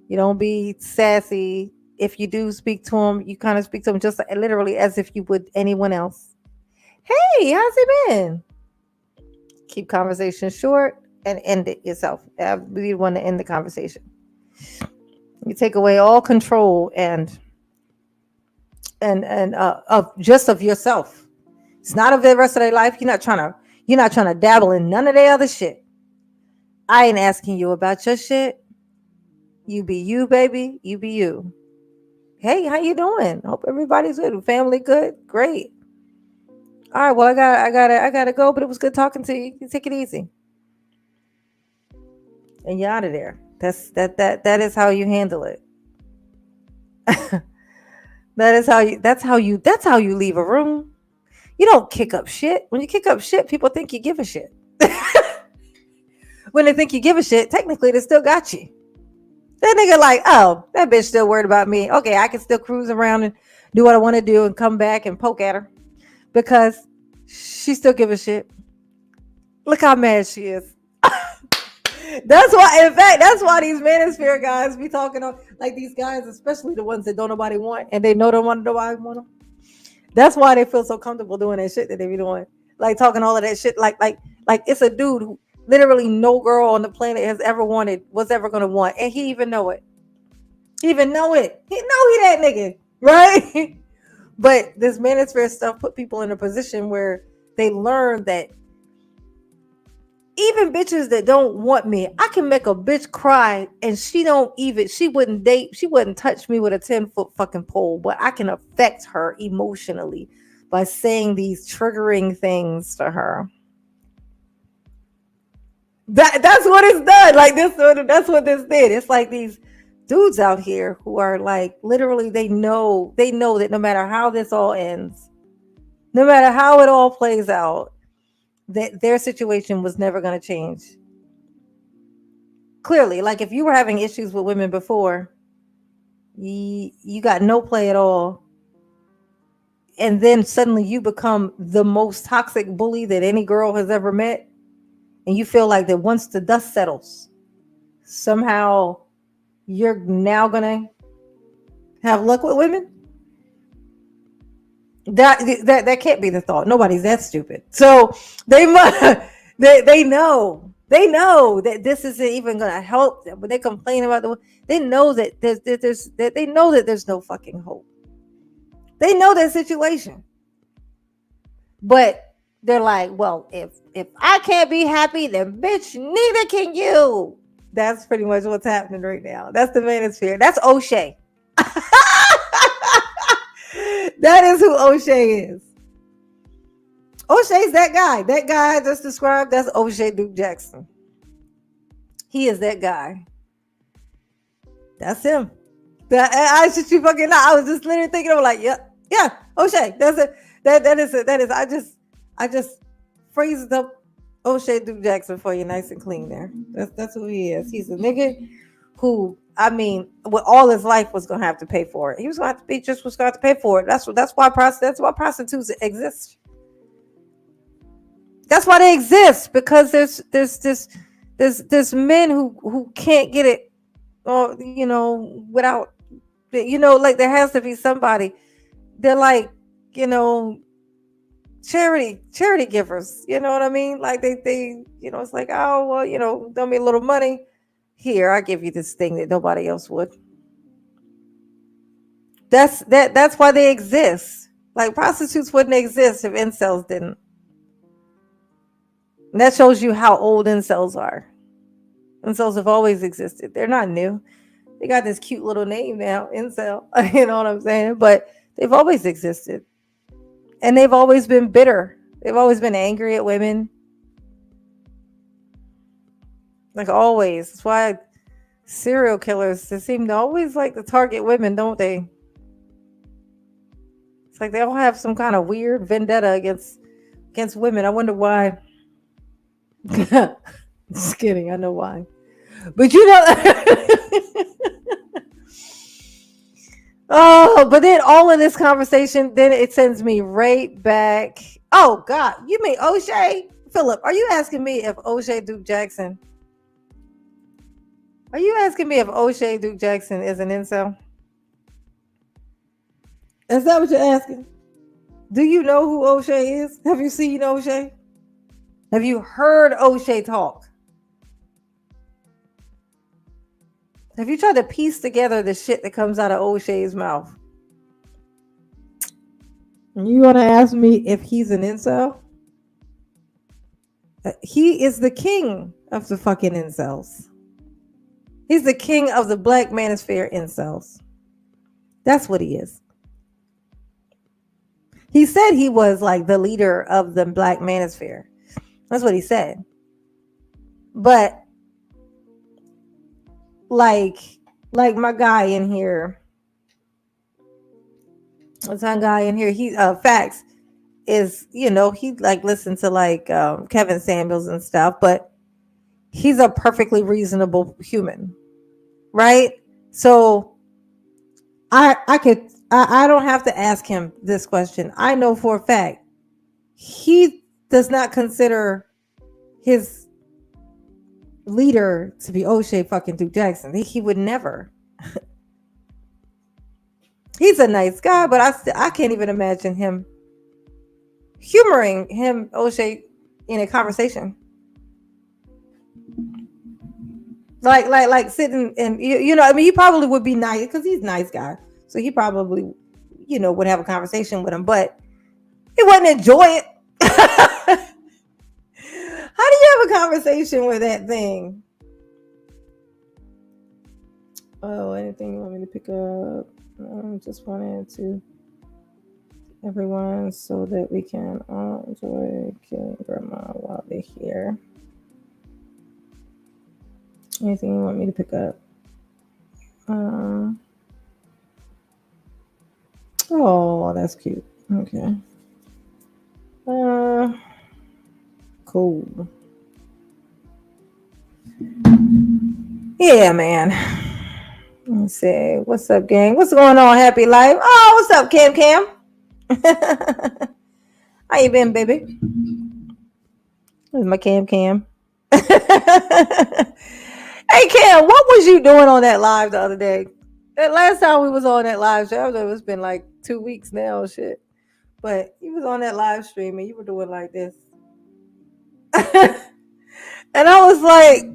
You don't be sassy. If you do speak to him, you kind of speak to him just literally as if you would anyone else. Hey, how's it been? Keep conversation short and end it yourself. You want to end the conversation. You take away all control and of yourself. It's not of the rest of their life. You're not trying to dabble in none of their other shit. I ain't asking you about your shit. You be you, baby. You be you. Hey, how you doing? Hope everybody's good. Family good? Great. All right, well, I gotta go, but it was good talking to you. You take it easy. And you're out of there. That is how you handle it. That's how you leave a room. You don't kick up shit. When you kick up shit, people think you give a shit. When they think you give a shit, technically they still got you. That nigga like, oh, that bitch still worried about me. Okay, I can still cruise around and do what I want to do and come back and poke at her because she still give a shit. Look how mad she is. That's why these manosphere guys be talking like these guys, especially the ones that don't nobody want and they know don't want nobody want them. That's why they feel so comfortable doing that shit that they be doing, like talking all of that shit, like it's a dude who literally no girl on the planet was ever gonna want, and he even know it. He know he that nigga, right? But this manosphere stuff put people in a position where they learn that even bitches that don't want me, I can make a bitch cry and she wouldn't touch me with a 10-foot fucking pole, but I can affect her emotionally by saying these triggering things to her. That's what it's done. Like this, that's what this did. It's like these dudes out here who are like literally they know that no matter how this all ends, no matter how it all plays out, that their situation was never going to change. Clearly, like if you were having issues with women before, you got no play at all. And then suddenly you become the most toxic bully that any girl has ever met. And you feel like that once the dust settles, somehow you're now going to have luck with women. That can't be the thought. Nobody's that stupid. So they must, they know that this isn't even going to help them. When they complain about they know that they know that there's no fucking hope. They know their situation, but they're like, well, if I can't be happy, then bitch, neither can you. That's pretty much what's happening right now. That's the manosphere. That's O'Shea. That is who O'Shea is. O'Shea's that guy. That guy I just described, that's O'Shea Duke Jackson. He is that guy. That's him. I should you fucking not. I was just literally thinking of like, yeah, O'Shea. That's it. That is it. That is. I just phrased up O'Shea Duke Jackson for you, nice and clean there. That's who he is. He's a nigga who, I mean, with all his life was gonna have to pay for it. He was gonna have to be just was gonna have to pay for it. That's why prostitutes exist. That's why they exist, because there's men who can't get it, or without, like there has to be somebody. They're like, charity givers. You know what I mean? Like they it's like, oh well, throw me a little money. Here, I give you this thing that nobody else would. That's why they exist. Like prostitutes wouldn't exist if incels didn't. And that shows you how old incels are. Incels have always existed. They're not new. They got this cute little name now, incel. You know what I'm saying? But they've always existed. And they've always been bitter. They've always been angry at women. Like always. That's why serial killers, they seem to always like to target women, don't they? It's like they all have some kind of weird vendetta against women. I wonder why. Just kidding. I know why. But oh, but then all of this conversation, then it sends me right back. Oh God, you mean O'Shea? Philip, are you asking me if O'Shea Duke Jackson? Are you asking me if O'Shea Duke Jackson is an incel? Is that what you're asking? Do you know who O'Shea is? Have you seen O'Shea? Have you heard O'Shea talk? Have you tried to piece together the shit that comes out of O'Shea's mouth? You want to ask me if he's an incel? He is the king of the fucking incels. He's the king of the Black Manosphere incels. That's what he is. He said he was like the leader of the Black Manosphere. That's what he said. But like my guy in here, what's that guy in here? He Facts is, he like listens to like Kevin Samuels and stuff, but he's a perfectly reasonable human, right? So I don't have to ask him this question. I know for a fact he does not consider his leader to be O'Shea fucking Duke Jackson. He would never. He's a nice guy, but I can't even imagine him humoring him, O'Shea, in a conversation. Like sitting and I mean, he probably would be nice because he's a nice guy. So he probably, would have a conversation with him, but he wouldn't enjoy it. How do you have a conversation with that thing? Oh, anything you want me to pick up? Just wanted to everyone so that we can all enjoy killing grandma while they're here. Anything you want me to pick up? Oh, that's cute. Okay. Cool. Yeah, man. Let me see. What's up, gang? What's going on, Happy Life? Oh, what's up, Cam? How you been, baby? This is my Cam. Hey, Cam, what was you doing on that live the other day? That last time we was on that live show, it's been like 2 weeks now, shit. But you was on that live stream and you were doing like this. And I was like,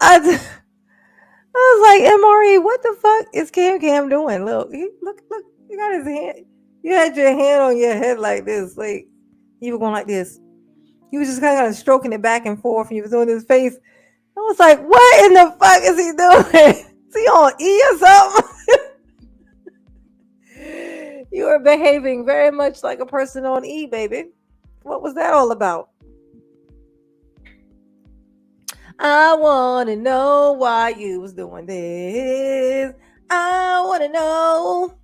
I was like, MRE, what the fuck is Cam doing? Look, you got his hand. You had your hand on your head like this, like you were going like this. You was just kind of stroking it back and forth, and you was doing his face. I was like, what in the fuck is he doing? Is he on E or something? You were behaving very much like a person on E, baby. What was that all about? I want to know why you was doing this. I want to know.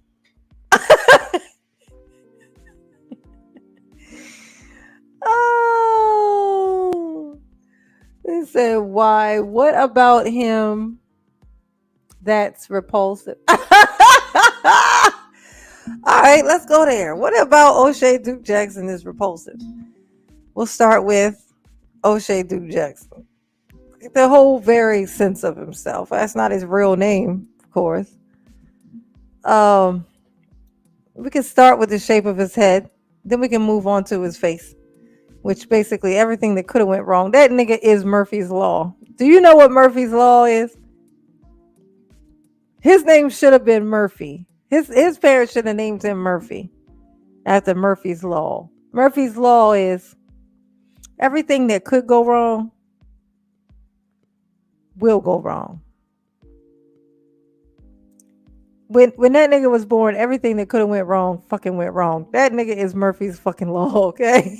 Oh, they said why? What about him? That's repulsive. All right, let's go there. What about O'Shea Duke Jackson is repulsive? We'll start with O'Shea Duke Jackson. The whole very sense of himself. That's not his real name, of course. We can start with the shape of his head, then we can move on to his face, which basically everything that could have went wrong. That nigga is Murphy's Law. Do you know what Murphy's Law is? His name should have been Murphy. His parents should have named him Murphy after Murphy's Law. Murphy's Law is everything that could go wrong will go wrong. When that nigga was born, everything that could have went wrong fucking went wrong. That nigga is Murphy's fucking Law, okay?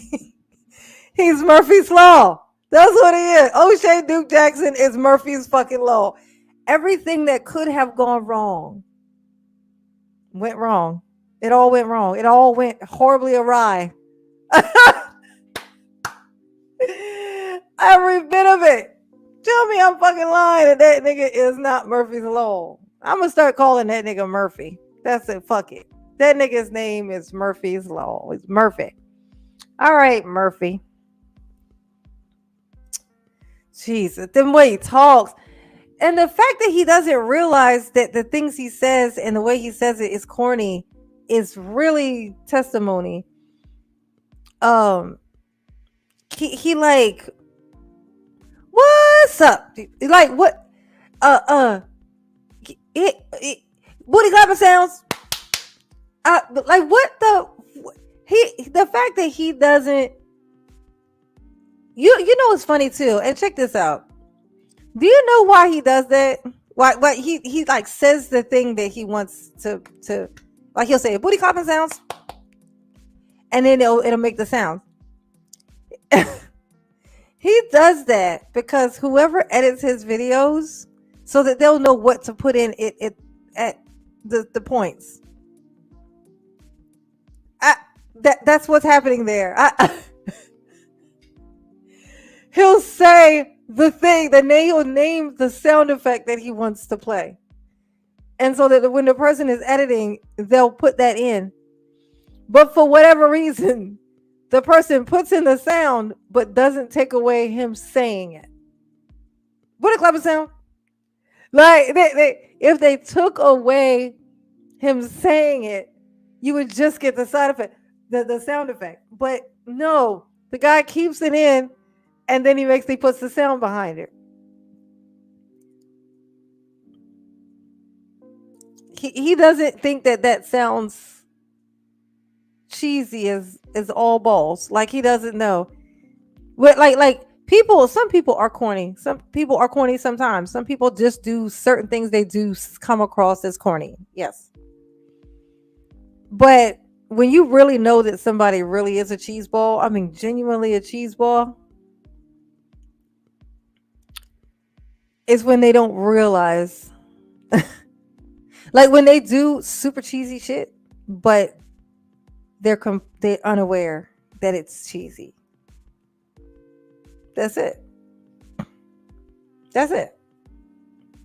He's Murphy's Law. That's what he is. O'Shea Duke Jackson is Murphy's fucking Law. Everything that could have gone wrong went wrong. It all went wrong. It all went horribly awry. Every bit of it. Tell me I'm fucking lying and that nigga is not Murphy's Law. I'm gonna start calling that nigga Murphy. That's it. Fuck it. That nigga's name is Murphy's Law. It's Murphy. All right, Murphy. Jesus, the way he talks. And the fact that he doesn't realize that the things he says and the way he says it is corny is really testimony. He like, what's up? Like what? Booty clapping sounds. Like what the fact that he doesn't. You know it's funny too, and check this out. Do you know why he does that? Why he like says the thing that he wants to like he'll say booty clapping sounds, and then it'll make the sound. He does that because whoever edits his videos, so that they'll know what to put in it at the points. That's what's happening there. He'll say the thing, he'll name the sound effect that he wants to play. And so that when the person is editing, they'll put that in. But for whatever reason, the person puts in the sound, but doesn't take away him saying it. What a clapping sound. Like, if they took away him saying it, you would just get the side effect, the sound effect. But no, the guy keeps it in, and then he puts the sound behind it. He doesn't think that sounds cheesy as all balls. Like he doesn't know. Like some people are corny. Some people are corny sometimes. Some people just do certain things they do come across as corny. Yes. But when you really know that somebody really is a cheese ball, I mean genuinely a cheese ball, is when they don't realize like when they do super cheesy shit, but they're unaware that it's cheesy. That's it. That's it.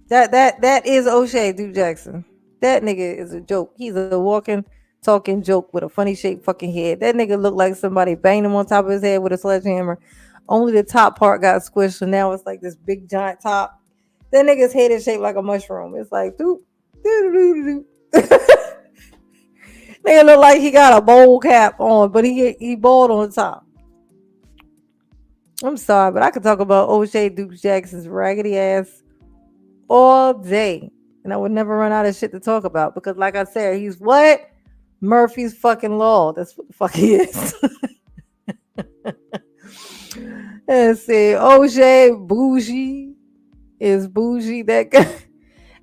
That is O'Shea Duke Jackson. That nigga is a joke. He's a walking, talking joke with a funny shaped fucking head. That nigga looked like somebody banged him on top of his head with a sledgehammer. Only the top part got squished, and now it's like this big giant top. That nigga's head is shaped like a mushroom. It's like doop, doo doo doo. Nigga look like he got a bowl cap on, but he bald on the top. I'm sorry, but I could talk about O'Shea Duke Jackson's raggedy ass all day, and I would never run out of shit to talk about because, like I said, he's what? Murphy's fucking Law. That's what the fuck he is. Let's see. O'Shea Bougie is bougie. That guy.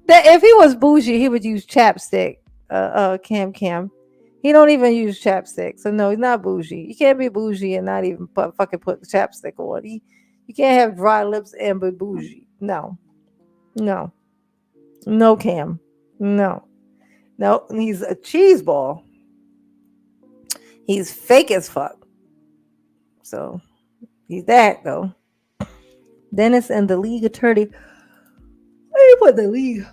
That if he was bougie, he would use chapstick. Cam. He don't even use chapstick. So no, he's not bougie. You can't be bougie and not even fucking put the chapstick on. You can't have dry lips and be bougie. No. No. No, Cam. No. No. He's a cheese ball. He's fake as fuck. So he's that though. Dennis and the league attorney. Where you put the league?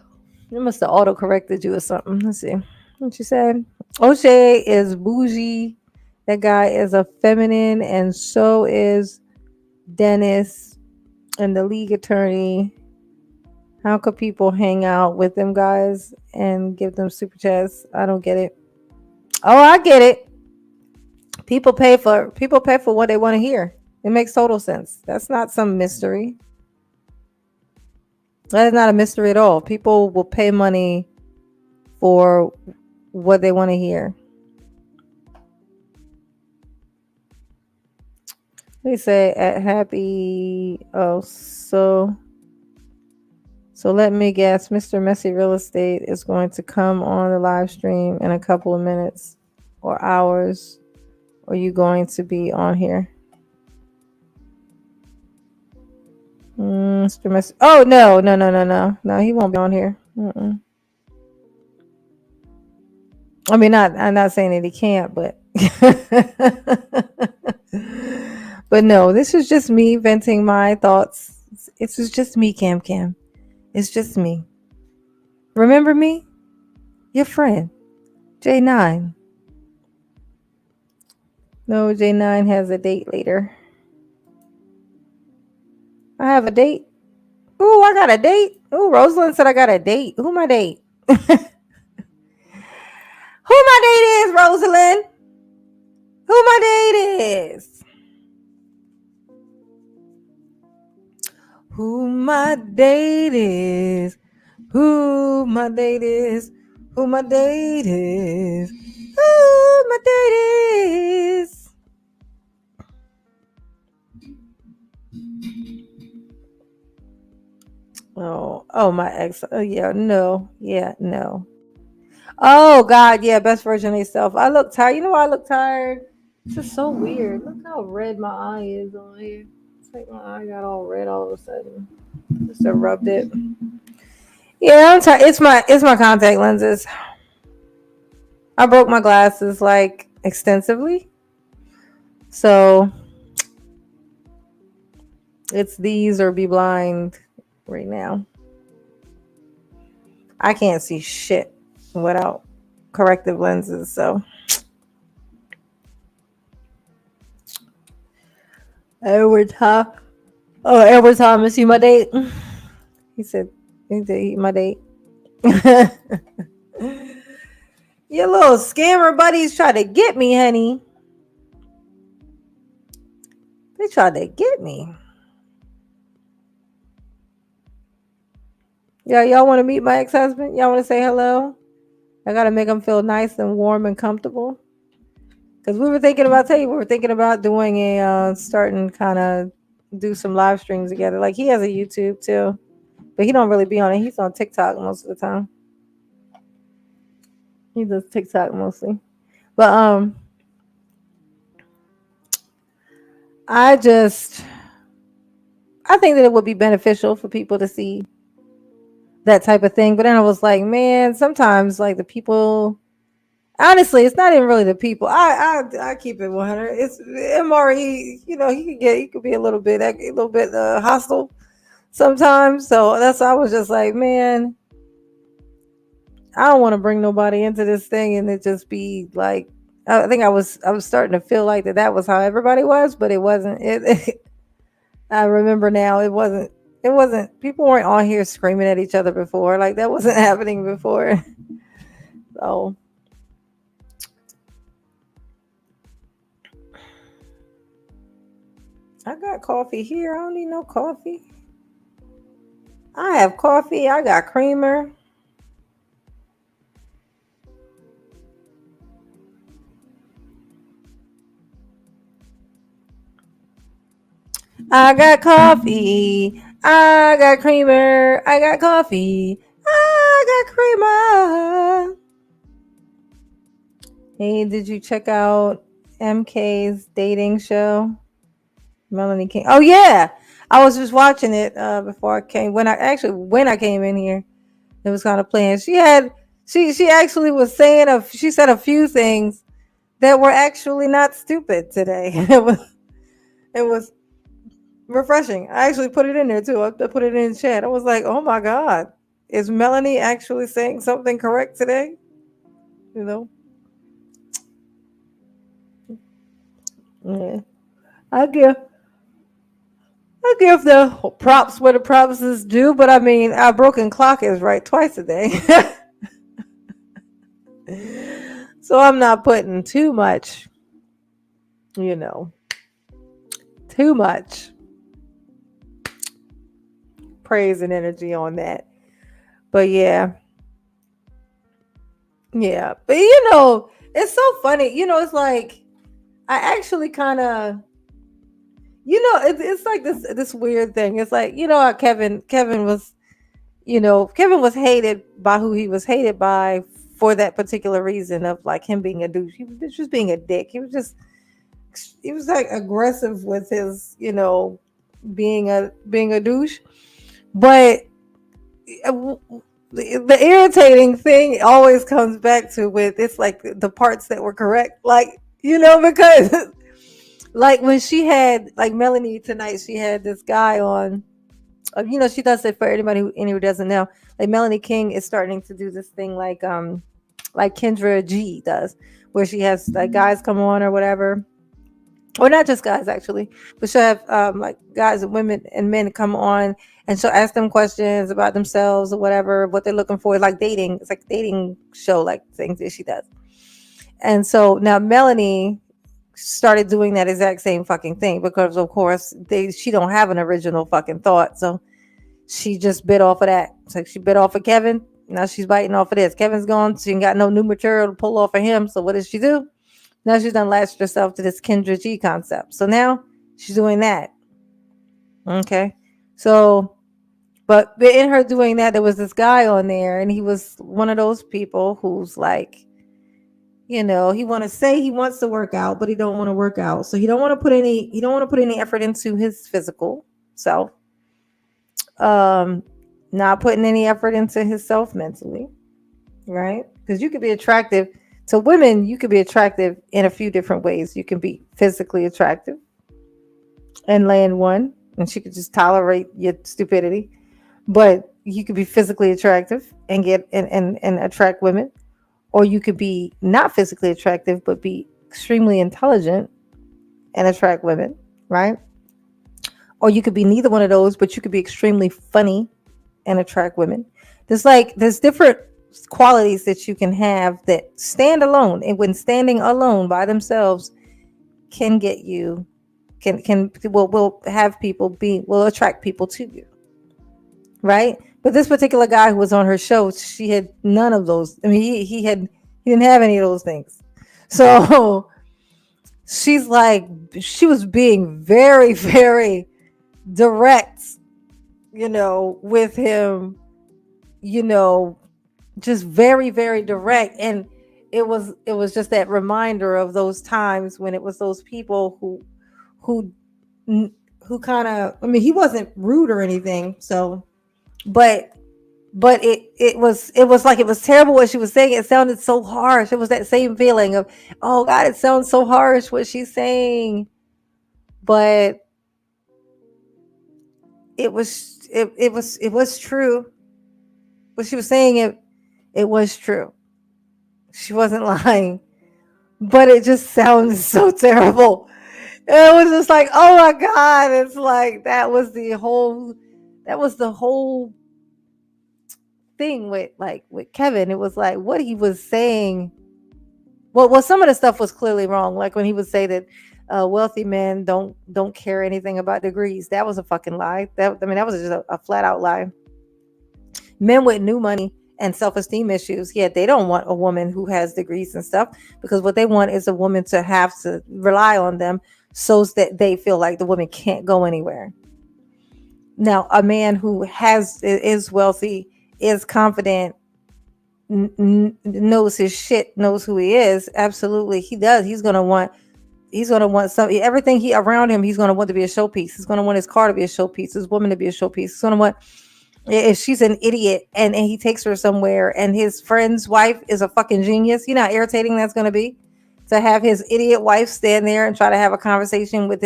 It must have auto corrected you or something. Let's see what you said. O'Shea is bougie. That guy is a feminine, and so is Dennis and the league attorney. How could people hang out with them guys and give them super chats? I don't get it. Oh, I get it. People pay for what they want to hear. It makes total sense. That's not some mystery. That is not a mystery at all. People will pay money for what they want to hear. They say at happy. Oh, so let me guess. Mr. Messy Real Estate is going to come on the live stream in a couple of minutes or hours. Or are you going to be on here? Mr. Messy. Oh no! No, he won't be on here. I mean, I'm not saying that he can't, but but no, this is just me venting my thoughts. It's just me, Cam. It's just me. Remember me? Your friend, J9. No, J9 has a date later. I have a date. Ooh, I got a date. Ooh, Rosalind said I got a date. Who my date? Who my date is, Rosalind? Who my date is? Who my date is? Who my date is? Who my date is? Who my date is? Oh, my ex. Oh, yeah, no. Yeah, no. Oh, God, yeah, best version of yourself. I look tired. You know why I look tired? It's just so weird. Look how red my eye is on here. It's like my eye got all red all of a sudden. Just rubbed it. Yeah, I'm tired. It's my contact lenses. I broke my glasses like extensively. So it's these or be blind right now. I can't see shit without corrective lenses. So Edward Thomas, you my date? He said he my date. Your little scammer buddies try to get me, honey. They tried to get me. Yeah, y'all want to meet my ex-husband? Y'all want to say hello? I got to make him feel nice and warm and comfortable. Because we were thinking about doing a, starting kind of do some live streams together. Like he has a YouTube too, but he don't really be on it. He's on TikTok most of the time. He does TikTok mostly. But I think that it would be beneficial for people to see that type of thing. But then I was like, man, sometimes like the people, honestly, it's not even really the people. I keep it 100. It's MRE. You know, he could be a little bit hostile sometimes. So that's why I was just like, man, I don't want to bring nobody into this thing and it just be like. I think I was starting to feel like that was how everybody was, but it wasn't. I remember now it wasn't. People weren't on here screaming at each other before. Like that wasn't happening before. So I got coffee here. I don't need no coffee. I have coffee. I got creamer. I got coffee. I got creamer. I got coffee. I got creamer. Hey, did you check out MK's dating show? Melanie King. Oh yeah, I was just watching it before I came. When I came in here, it was kind of playing. She actually was saying she said a few things that were actually not stupid today. It was refreshing. I actually put it in there too. I put it in the chat. I was like, oh my god, is Melanie actually saying something correct today? You know. Yeah. I give I give the props where the props is due, but I mean, our broken clock is right twice a day. So I'm not putting too much, you know, too much praise and energy on that. But yeah, yeah. But it's so funny. It's like I actually kind of, it's like this weird thing. It's like how Kevin was hated by who he was hated by for that particular reason of like him being a douche. He was just being a dick. He was like aggressive with his, being a douche. But the irritating thing always comes back to with it's like the parts that were correct, like because like when she had like Melanie tonight, she had this guy on. She does it for anybody who doesn't know. Like Melanie King is starting to do this thing like Kendra G does, where she has like guys come on or whatever, or not just guys actually, but she'll have like guys and women and men come on, and she'll ask them questions about themselves or whatever, what they're looking for. Like dating, it's like a dating show, like things that she does. And so now Melanie started doing that exact same fucking thing because of course she don't have an original fucking thought, so she just bit off of that. It's like she bit off of Kevin. Now she's biting off of this. Kevin's gone. She ain't got no new material to pull off of him. So what does she do? Now she's done latched herself to this Kendra G concept. So now she's doing that. Okay. So, but in her doing that, there was this guy on there, and he was one of those people who's like, he want to say he wants to work out, but he don't want to work out. So he don't want to put any effort into his physical self. Not putting any effort into himself mentally, right? Because you could be attractive to women. You could be attractive in a few different ways. You can be physically attractive and land one, and she could just tolerate your stupidity. But you could be physically attractive and get and attract women, or you could be not physically attractive but be extremely intelligent and attract women, right? Or you could be neither one of those, but you could be extremely funny and attract women. There's different qualities that you can have that stand alone, and when standing alone by themselves can get you will have people will attract people to you, right? But this particular guy who was on her show, she had none of those. I mean, he didn't have any of those things. So she was being very, very direct, with him, just very, very direct. And it was just that reminder of those times when it was those people who kind of, I mean, he wasn't rude or anything. So, but it was like, it was terrible what she was saying. It sounded so harsh. It was that same feeling of, oh God, it sounds so harsh what she's saying. But it was true. What she was saying, it was true. She wasn't lying. But it just sounds so terrible. It was just like, oh my God. It's like that was the whole thing with Kevin. It was like what he was saying. Well, some of the stuff was clearly wrong. Like when he would say that wealthy men don't care anything about degrees. That was a fucking lie. That was just a flat out lie. Men with new money and self-esteem issues, yeah, they don't want a woman who has degrees and stuff, because what they want is a woman to have to rely on them so that they feel like the woman can't go anywhere. Now, a man who is wealthy, is confident, knows his shit, knows who he is, absolutely he does. He's gonna want some everything he around him. He's gonna want to be a showpiece. He's gonna want his car to be a showpiece, his woman to be a showpiece. He's gonna want, if she's an idiot and he takes her somewhere and his friend's wife is a fucking genius, you know how irritating that's gonna be to have his idiot wife stand there and try to have a conversation with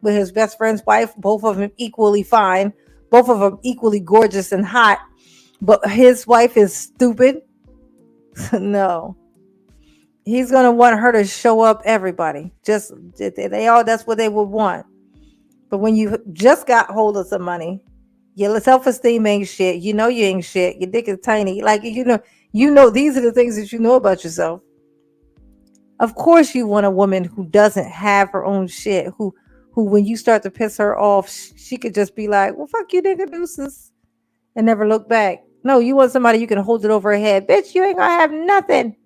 his best friend's wife, both of them equally fine, both of them equally gorgeous and hot, but his wife is stupid. No, he's gonna want her to show up everybody. Just they all, that's what they would want. But when you just got hold of some money, your self-esteem ain't shit. You know you ain't shit. Your dick is tiny. Like you know these are the things that you know about yourself. Of course you want a woman who doesn't have her own shit, who when you start to piss her off, she could just be like, well, fuck you, nigga, deuces, and never look back. No, you want somebody you can hold it over her head. Bitch, you ain't gonna have nothing.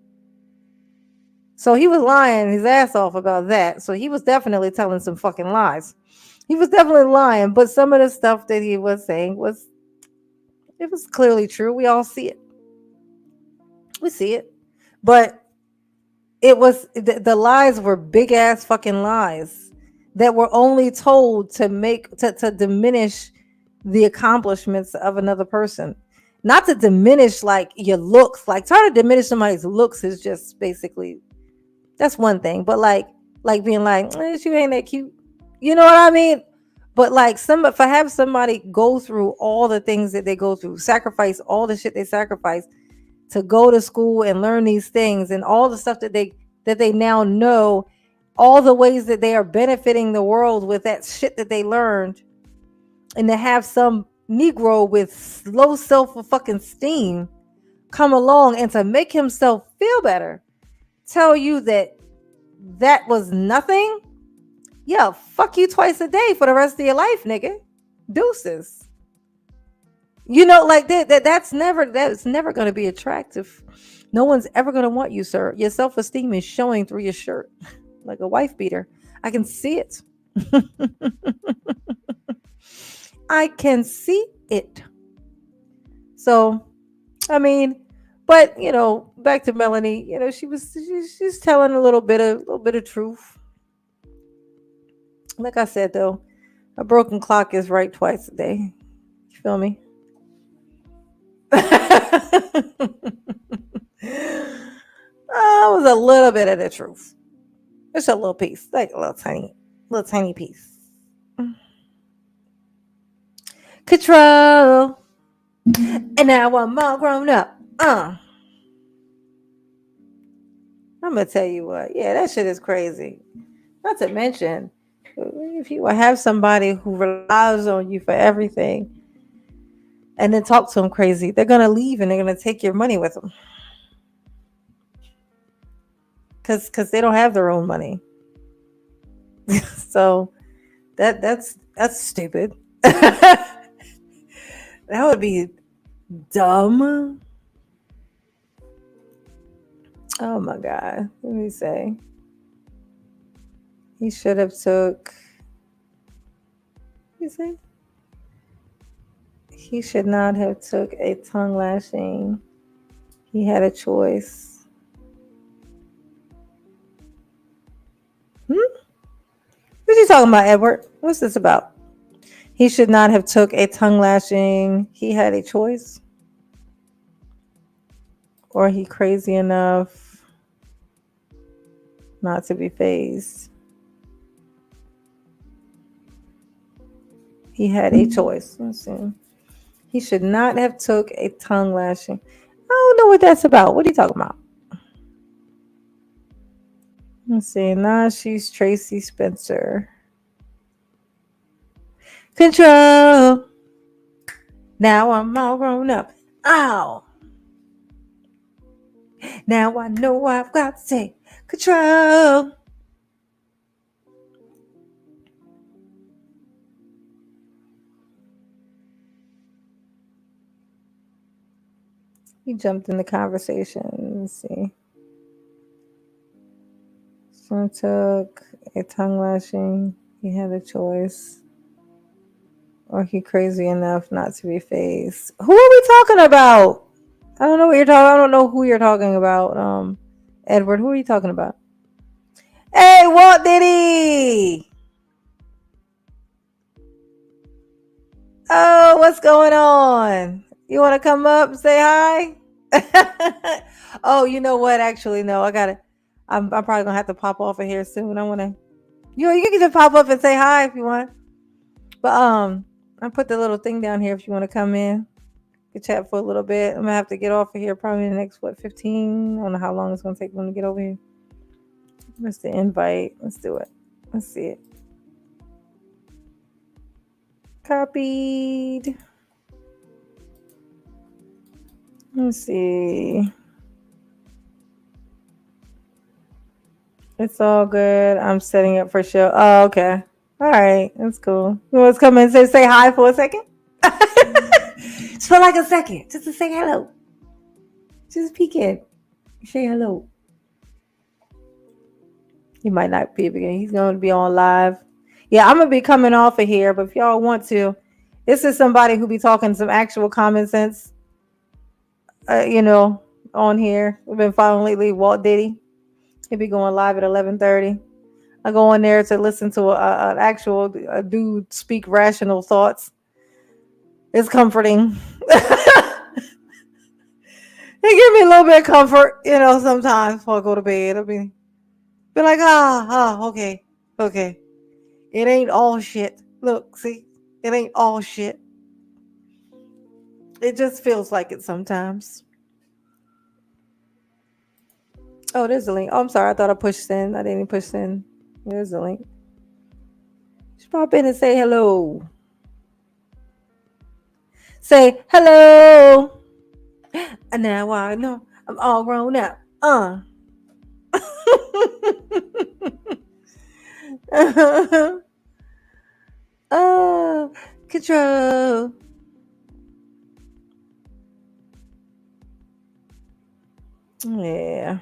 So he was lying his ass off about that. So he was definitely telling some fucking lies. He was definitely lying, but some of the stuff that he was saying was, it was clearly true. We all see it. We see it. But it was the lies were big ass fucking lies that were only told to make to diminish the accomplishments of another person. Not to diminish like your looks. Like trying to diminish somebody's looks is just basically, that's one thing. But like being like, you ain't that cute. You know what I mean? But like for have somebody go through all the things that they go through, sacrifice all the shit they sacrifice to go to school and learn these things and all the stuff that they now know, all the ways that they are benefiting the world with that shit that they learned, and to have some Negro with low self fucking esteem come along and to make himself feel better, tell you that was nothing. Yeah, fuck you twice a day for the rest of your life, nigga. Deuces. You know, like that's never going to be attractive. No one's ever going to want you, sir. Your self-esteem is showing through your shirt like a wife beater. I can see it. I can see it. So, I mean, but back to Melanie. She's telling a little bit of truth. Like I said, though, a broken clock is right twice a day. You feel me? Was a little bit of the truth. Just a little piece, like a little tiny piece. Control. And now I'm all grown up. I'm gonna tell you what. Yeah, that shit is crazy. Not to mention, if you have somebody who relies on you for everything, and then talk to them crazy, they're gonna leave and they're gonna take your money with them. Because they don't have their own money. So that's stupid. That would be dumb. Oh my god. Let me say. He should have took. You see? He should not have took a tongue lashing. He had a choice. What are you talking about, Edward? What's this about? He should not have took a tongue lashing. He had a choice. Or he crazy enough not to be phased. He had a choice. Let's see. He should not have took a tongue lashing. I don't know what that's about. What are you talking about? Let's see. Nah, she's Tracy Spencer. Control. Now I'm all grown up. Ow. Now I know I've got to take control. He jumped in the conversation. Let's see. Someone took a tongue lashing. He had a choice. Or he crazy enough not to be phased. Who are we talking about? I don't know what you're talking. I don't know who you're talking about. Edward, who are you talking about? Hey, Walt Diddy. Oh, what's going on? You want to come up and say hi? Oh, you know what? Actually, no. I'm probably gonna have to pop off of here soon. I want to. You can just pop up and say hi if you want. But I put the little thing down here if you want to come in. We can chat for a little bit. I'm gonna have to get off of here probably in the next 15. I don't know how long it's gonna take them to get over here. What's the invite? Let's do it. Let's see it. Copied. Let's see. It's all good. I'm setting up for show. Oh, okay. All right. That's cool. You want to come in and say hi for a second? Just for like a second. Just to say hello. Just peek in. Say hello. He might not be again. He's going to be on live. Yeah, I'm going to be coming off of here. But if y'all want to, this is somebody who be talking some actual common sense, on here. We've been following lately Walt Diddy. He'll be going live at 11:30. I go on there to listen to an actual dude speak rational thoughts. It's comforting. It give me a little bit of comfort, sometimes before I go to bed. I'll be like, okay. It ain't all shit. Look, see? It ain't all shit. It just feels like it sometimes. Oh, there's the link. Oh, I'm sorry. I thought I pushed send. I didn't push send. There's the link. Just pop in and say hello. Say hello. And now I know I'm all grown up. Control. Yeah.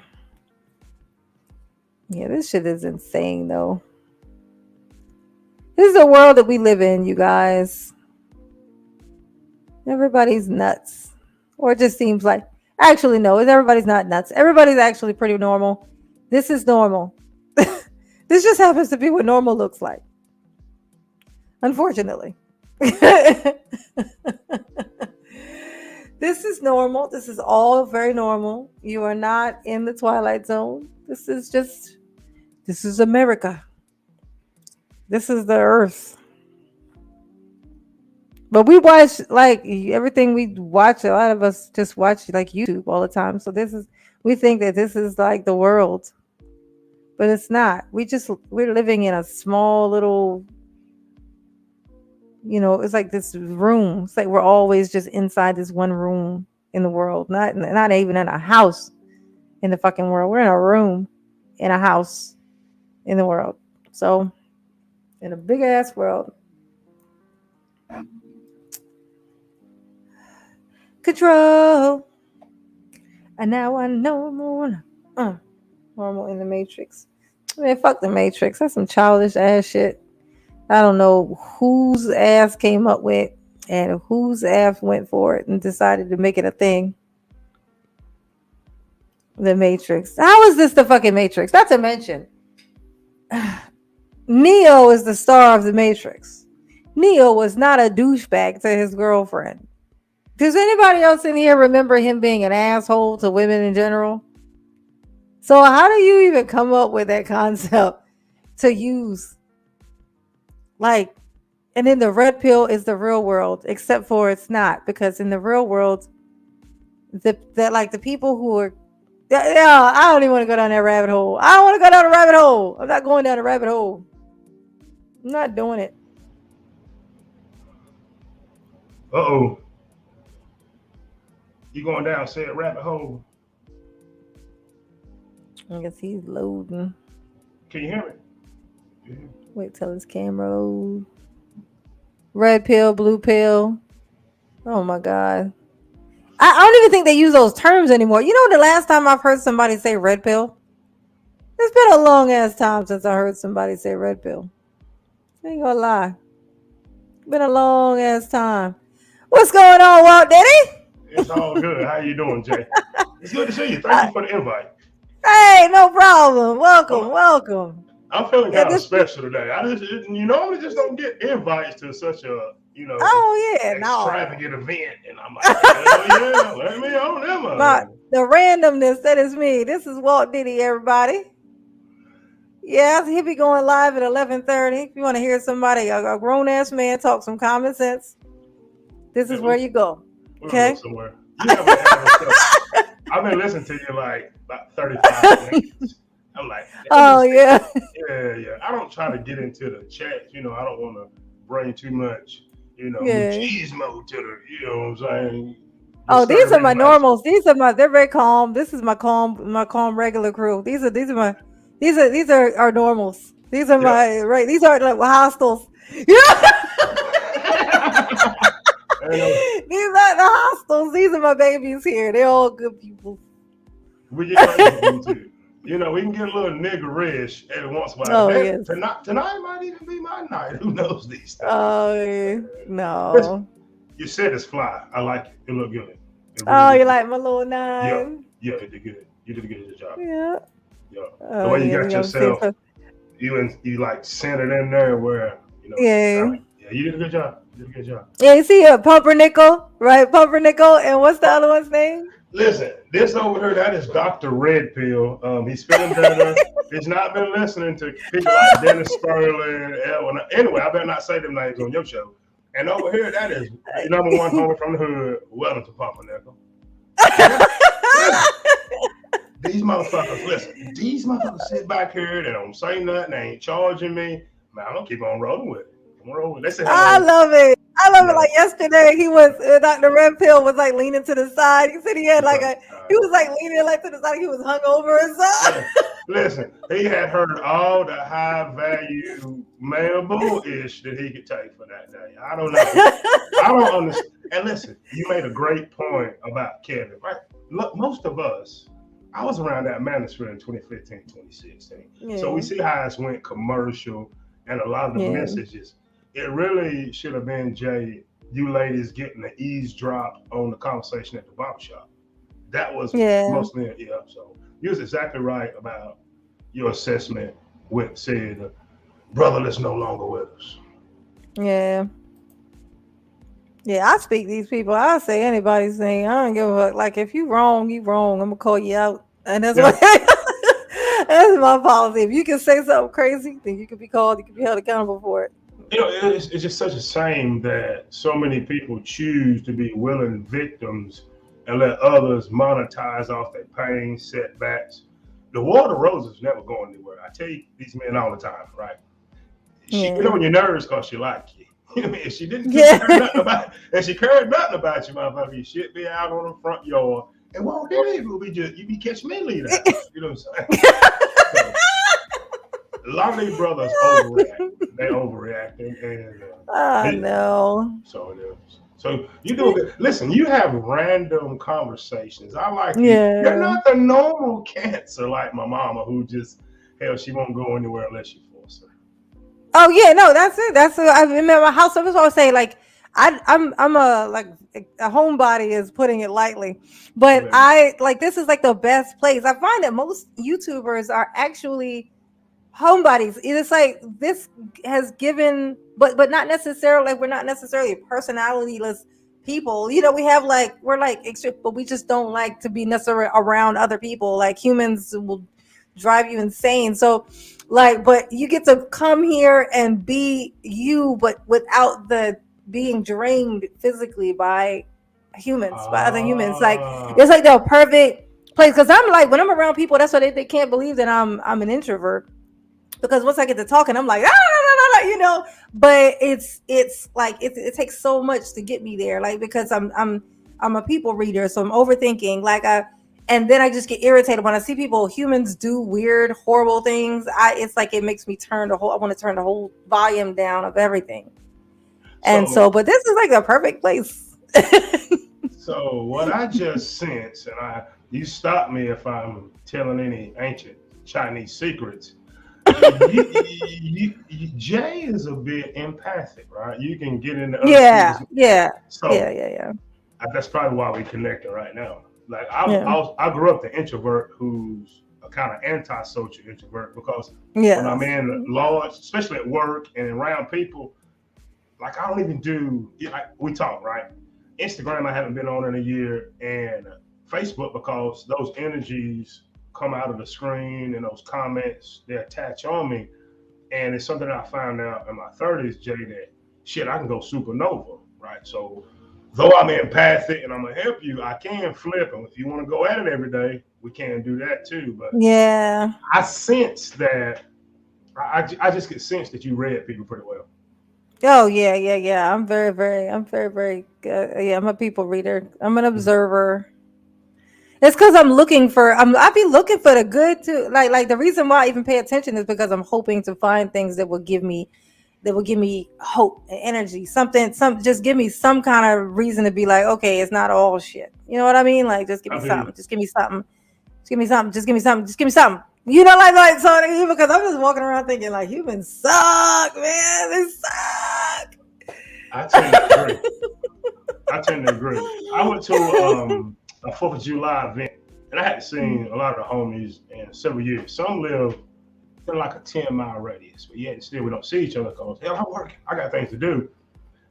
Yeah, this shit is insane, though. This is the world that we live in, you guys. Everybody's nuts. Or it just seems like... Actually, no, everybody's not nuts. Everybody's actually pretty normal. This is normal. This just happens to be what normal looks like. Unfortunately. This is normal. This is all very normal. You are not in the Twilight Zone. This is America. This is the earth. But we watch, like, everything we watch, a lot of us just watch, like, YouTube all the time. So we think that this is, like, the world. But it's not. We're living in a small little, it's like this room. It's like we're always just inside this one room in the world. Not even in a house in the fucking world. We're in a room in a house in the world. So, in a big ass world. Control. And now I know more. Normal in the Matrix. Man, fuck the Matrix. That's some childish ass shit. I don't know whose ass came up with and whose ass went for it and decided to make it a thing. The Matrix. How is this the fucking Matrix? Not to mention, Neo is the star of the Matrix. Neo was not a douchebag to his girlfriend. Does anybody else in here remember him being an asshole to women in general? So how do you even come up with that concept to use? Like, and then the red pill is the real world, except for it's not, because in the real world, the people who are, I don't even want to go down that rabbit hole. I don't want to go down a rabbit hole. I'm not going down a rabbit hole. I'm not doing it. Uh-oh. You going down said rabbit hole. I guess he's loading. Can you hear me? Yeah. Wait till his camera load. Red pill, blue pill. Oh my God. I don't even think they use those terms anymore. You know, the last time I've heard somebody say red pill? It's been a long ass time since I heard somebody say red pill. I ain't gonna lie. Been a long ass time. What's going on, Walt Diddy? It's all good. How you doing, Jay? It's good to see you. Thank you for the invite. Hey, no problem. I'm, Welcome, welcome. I'm feeling Yeah, kind of this. special today. You normally just don't get invites to such a, Oh yeah, no. extravagant event, and I'm like, hell yeah, let me on My them. the randomness that is me. This is Walt Diddy, everybody. Yes, he'll be going live at 11:30. If you want to hear somebody, a grown ass man talk some common sense, this is Yeah, where you go. we'll go Okay. somewhere. You have I've been listening to you like about 35 minutes. I'm like, Oh yeah. yeah. I don't try to get into the chat. I don't want to bring too much, Yeah. machismo to the, you know what I'm saying? Oh, these are my Discernment lifestyle. normals. They're very calm. This is my calm regular crew. These are our normals. These are Yeah. my right. These aren't like hostiles. Yeah. And, These aren't the hostiles. These are my babies here. They're all good people. we get crazy with them too. We can get a little niggerish every once in a while. Oh Hey, yes. tonight might even be my night. Who knows these things? Oh yeah. No. You said it's fly. I like it. It looked good. Oh, you like my little nine? Yeah, you did good. You did a good job. Yeah. Yeah. Oh, The way you yeah, got yourself, you like centered in there where, Yeah. you did a good job. You did a good job. Yeah, you see Pumpernickel, right? Pumpernickel, and what's the other one's name? Listen, this over here, that is Dr. Red Pill. He's feeling better. He's not been listening to people like Dennis Sperling. Anyway, I better not say them names on your show. And over here, that is number one homie from the hood, Wellington Pumpernickel. These motherfuckers sit back here, they don't say nothing, they ain't charging me. Man, I'm gonna keep on rolling with it. They say I love it. Like yesterday, Dr. Red Pill was like leaning to the side. He said he had he was like leaning like to the side. He was hungover and stuff. Listen, he had heard all the high value male bullish that he could take for that day. I don't know. I don't understand. And listen, you made a great point about Kevin, right? Look, most of us, I was around that manosphere in 2015, 2016. Yeah. So we see how it went commercial and a lot of the messages. It really should have been, Jay, you ladies getting the eavesdrop on the conversation at the barbershop. That was mostly, so you was exactly right about your assessment with saying, brother that's no longer with us. Yeah. Yeah, I speak these people. I say anybody's thing. I don't give a fuck. Like, if you wrong, you wrong. I'm going to call you out. And that's that's my policy. If you can say something crazy, then you can be called, you can be held accountable for it. It's just such a shame that so many people choose to be willing victims and let others monetize off their pain, setbacks. The War of the Roses never going anywhere. I tell you these men all the time, right? She get on your nerves because she like you. If she didn't care nothing about, if she cared nothing about you, motherfucker, you should be out on the front yard. And Walt Disney will be you be catching me leader. You know what I'm saying? A lot of these brothers overreact. They overreacting, and I know. So it is. So you do it. Listen, you have random conversations. I like you. You're not the normal cancer like my mama, who just she won't go anywhere unless you force her. Oh yeah, no, that's it. I remember my house. I was always say like I'm a homebody is putting it lightly, but I like this is like the best place. I find that most YouTubers are actually homebodies. It's like this has given, but not necessarily. We're not necessarily personalityless people. We have we're but we just don't like to be necessarily around other people. Like humans will drive you insane. So but you get to come here and be you, but without the being drained physically by humans, by other humans. Like it's like the perfect place. Because I'm like, when I'm around people, that's why they can't believe that I'm an introvert. Because once I get to talking, I'm like, but it's like it takes so much to get me there. Like, because I'm a people reader, so I'm overthinking. And then I just get irritated when I see humans do weird, horrible things. It's like it makes me I want to turn the whole volume down of everything. But this is like a perfect place. So what I just sense, and you stop me if I'm telling any ancient Chinese secrets. Jay is a bit empathic, right? You can get into other yeah. So yeah. That's probably why we connected right now. Like Yeah. I grew up the introvert who's a kind of anti-social introvert because when I'm Yes. in large, especially at work and around people, like I don't even do. Like we talk right. Instagram I haven't been on in a year, and Facebook because those energies come out of the screen and those comments they attach on me, and it's something that I found out in my 30s, Jay, that shit I can go supernova, right? So though I'm empathic and I'm gonna help you, I can flip, and if you want to go at it every day, we can do that too. But Yeah. I sense that I just get sense that you read people pretty well. Oh yeah, yeah, yeah. I'm very, very good. Yeah, I'm a people reader. I'm an observer. It's because I'm looking for. I be looking for the good too. Like the reason why I even pay attention is because I'm hoping to find things that will give me hope and energy. Something, just give me some kind of reason to be like, okay, it's not all shit. You know what I mean? Like, just give me I feel you. something. Just give me something. Just give me something. Just give me something. Just give me something. You know, like so because I'm just walking around thinking like humans suck, man. They suck. I tend to agree. I tend to agree. I went to a Fourth of July event, and I hadn't seen a lot of the homies in several years. Some live in like a 10-mile radius, but yet still we don't see each other because hell, I'm working. I got things to do.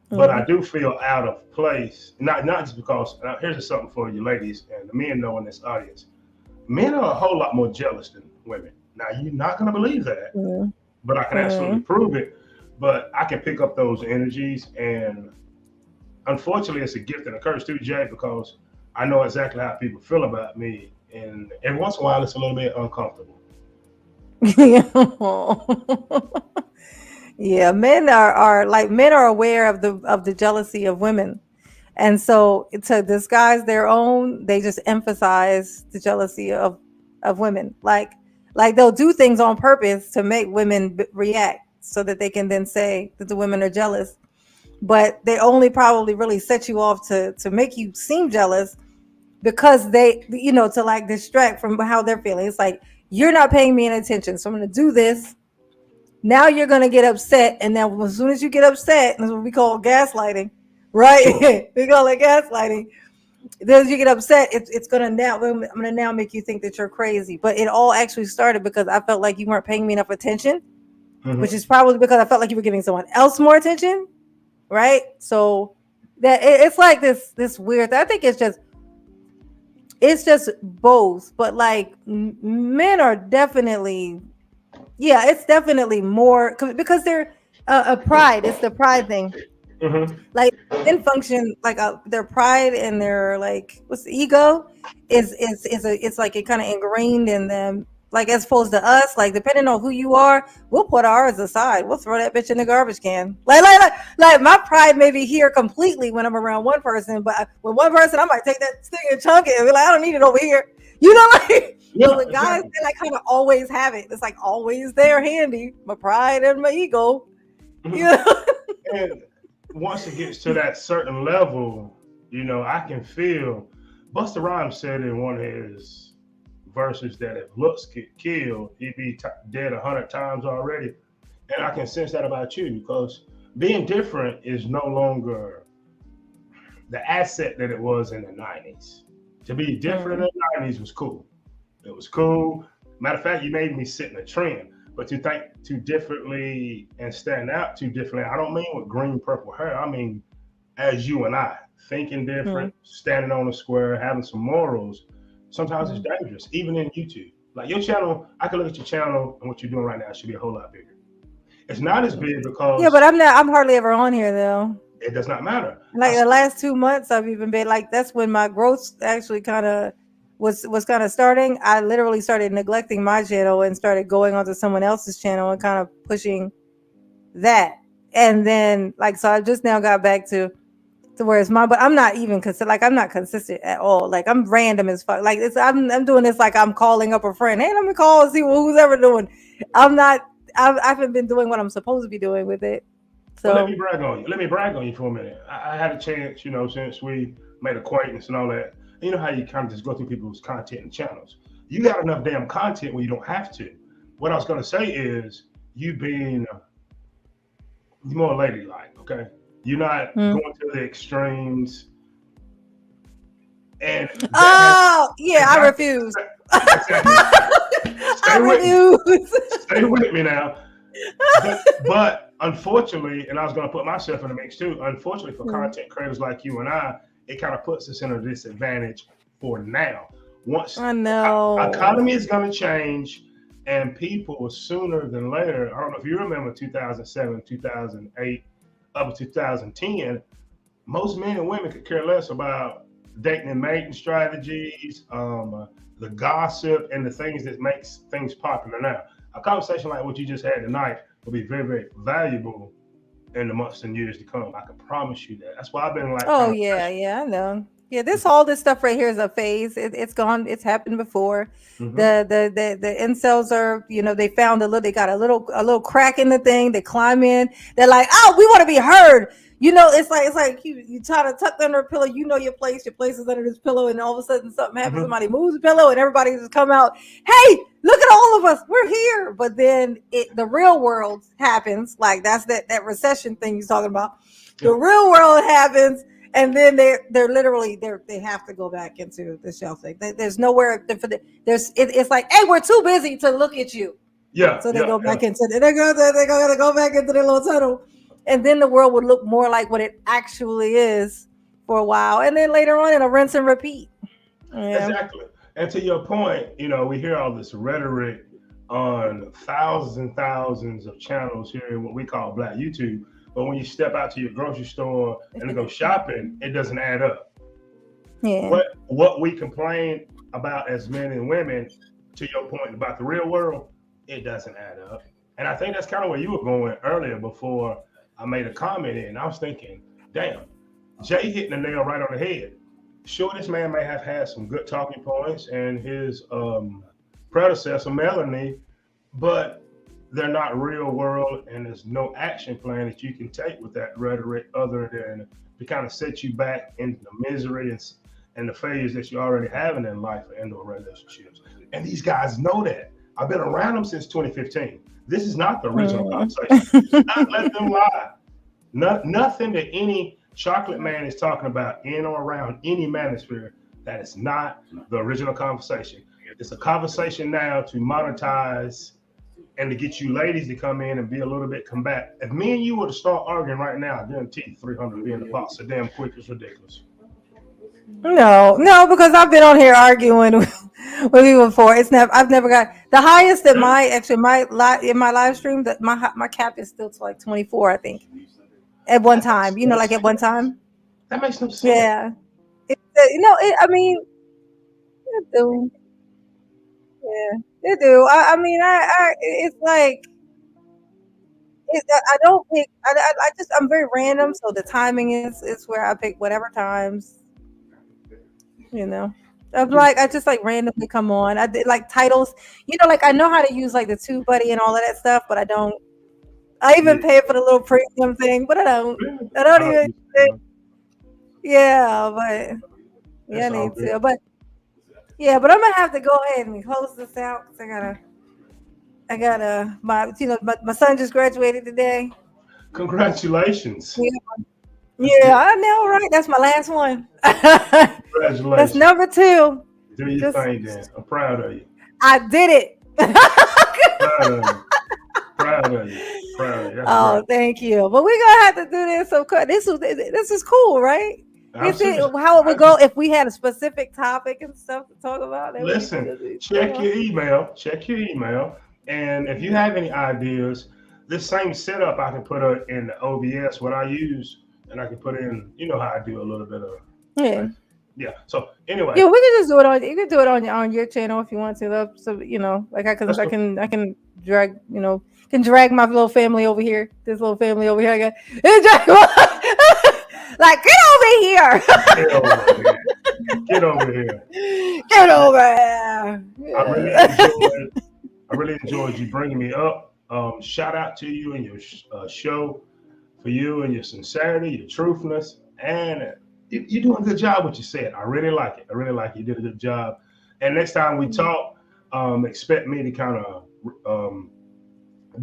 But I Mhm. do feel out of place. Not just because. Here's something for you, ladies, and the men know in this audience. Men are a whole lot more jealous than women. Now you're not gonna believe that, Mhm. but I can absolutely Mhm. prove it. But I can pick up those energies, and unfortunately, it's a gift and a curse too, Jay, because I know exactly how people feel about me, and every once in a while, it's a little bit uncomfortable. Yeah, men are aware of the jealousy of women. And so to disguise their own, they just emphasize the jealousy of women. Like they'll do things on purpose to make women react so that they can then say that the women are jealous. But they only probably really set you off to make you seem jealous because they, to like distract from how they're feeling. It's like you're not paying me any attention, so I'm going to do this. Now you're going to get upset, and then as soon as you get upset, that's what we call gaslighting, Sure. right? We call it gaslighting. Then you get upset, it's gonna now, I'm gonna now make you think that you're crazy. But it all actually started because I felt like you weren't paying me enough attention, which Hmm. is probably because I felt like you were giving someone else more attention, right? So that it's like this weird. I think it's just both, but like men are definitely, yeah, it's definitely more because they're a pride. It's the pride thing. Hmm. Like men function like their pride and their like what's the ego it's like it kind of ingrained in them. Like as opposed to us, like depending on who you are, we'll put ours aside. We'll throw that bitch in the garbage can. Like my pride may be here completely when I'm around one person, but with one person, I might take that thing and chunk it and be like, I don't need it over here. You know, like. But Yeah, with guys, exactly. they like kind of always have it. It's like always there handy. My pride and my ego. You Hmm. know. And once it gets to that certain level, I can feel. Busta Rhymes said in one of his verses that if looks get killed, he'd be dead 100 times already. And I can sense that about you because being different is no longer the asset that it was in the 90s. To be different in Mm, the 90s was cool. It was cool. Matter of fact, you made me sit in a trend. But to think too differently and stand out too differently, I don't mean with green, purple hair. I mean as you and I, thinking mm, different, standing on the square, having some morals. Sometimes it's mm. dangerous, even in YouTube. Like your channel, I can look at your channel and what you're doing right now should be a whole lot bigger. It's not as big Yeah, but because I'm hardly ever on here though. it does not matter. I Like the last 2 months, I've even been like that's when my growth actually kind of was kind of starting. I literally started neglecting my channel and started going onto someone else's channel and kind of pushing that. And then like so, I just now got back to where it's mine, but I'm not even like I'm not consistent at all. Like I'm random as fuck. Like I'm doing this like I'm calling up a friend. Hey, let me call and see who's ever doing. I'm not. I haven't been doing what I'm supposed to be doing with it. Well, let me So brag on you. Let me brag on you for a minute. I had a chance, since we made acquaintance and all that. You know how you kind of just go through people's content and channels. You got enough damn content where you don't have to. What I was going to say is you being more ladylike, okay? You're not mm, going to the extremes. And that Oh, yeah, I exactly, refuse. exactly. I Stay with me. refuse. Stay with me now. But unfortunately, and I was going to put myself in the mix too. Unfortunately, for content creators like you and I, it kind of puts us in a disadvantage for now. Once I the know. economy is going to change, and people sooner than later. I don't know if you remember 2007, 2008, up to 2010. Most men and women could care less about dating and mating strategies, the gossip, and the things that makes things popular now. A conversation like what you just had tonight will be very, very valuable in the months and years to come. I can promise you that. That's why I've been like Oh kind of yeah, patient. yeah, I know. Yeah, all this stuff right here is a phase. It's gone. It's happened before. Mm-hmm. The incels are, they found they got a little crack in the thing. They climb in. They're like, oh, we want to be heard. It's like you try to tuck under a pillow. You know your place. Your place is under this pillow, and all of a sudden something happens. Mm-hmm. Somebody moves the pillow, and everybody just come out. Hey, look at all of us. We're here. But then the real world happens. Like that's that recession thing you're talking about. The Yeah. real world happens, and then they're literally they have to go back into the shelf thing. There's nowhere for it's like, hey, we're too busy to look at you, Yeah. so they Yeah. go Yeah. back into they're going to go back into their little tunnel, and then the world would look more like what it actually is for a while, and then later on it'll rinse and repeat. Yeah. Exactly. And to your point, we hear all this rhetoric on thousands and thousands of channels here in what we call Black YouTube. But when you step out to your grocery store and go shopping, it doesn't add up. Yeah. What we complain about as men and women, to your point about the real world, it doesn't add up. And I think that's kind of where you were going earlier before I made a comment in. I was thinking, damn, Jay hitting the nail right on the head. Sure, this man may have had some good talking points and his predecessor, Melanie, but they're not real world, and there's no action plan that you can take with that rhetoric other than to kind of set you back into the misery and the failures that you're already having in life and or relationships. And these guys know that. I've been around them since 2015. This is not the original conversation. Do not let them lie. Nothing that any chocolate man is talking about in or around any manosphere that is not the original conversation. It's a conversation now to monetize and to get you ladies to come in and be a little bit combative. If me and you were to start arguing right now, I guarantee 300 be in the box so damn quick. It's ridiculous. No, because I've been on here arguing with people before. I've never got the highest that in my live stream that my cap is still to like 24, I think. At one That makes time, no like at one sense. time. That makes no sense. Yeah. I mean, they do. Yeah, they do. I mean, it's like, I don't pick. I'm very random. So the timing is where I pick whatever times, you know. I'm like, I just like randomly come on. I did like titles, like I know how to use like the TubeBuddy and all of that stuff, but I don't. I even pay for the little premium thing, but I don't. I I don't don't even. use it. Yeah, but yeah, I That's all need good. to. But yeah, but I'm gonna have to go ahead and close this out because my son just graduated today. Congratulations. Yeah, That's yeah, good. I know, right? That's my last one. That's Congratulations. number two. Do your Just thing, Dan. I'm proud of you. I did it. Proud of you. Proud of you. Proud of you. That's Oh, great. thank you. But we're gonna have to do this. So this is cool, right? You see Absolutely. how it would go if we had a specific topic and stuff to talk about. That would Listen, be check your email. Check your email. And if you have any ideas, this same setup I can put in the OBS, what I use, and I can put in, how I do a little bit of, Yeah. yeah. So anyway, Yeah, we can just do it on. You can do it on your channel if you want to. Though. So like that's cool. I can drag can drag my little family over here. This little family over here. I got like get over here. Get over here. Get over here. Get over here. I really enjoyed you bringing me up. Shout out to you and your show, for you and your sincerity, your truthfulness, and you're doing a good job with what you said. I really like it. I really like it. You did a good job. And next time we talk, expect me to kind of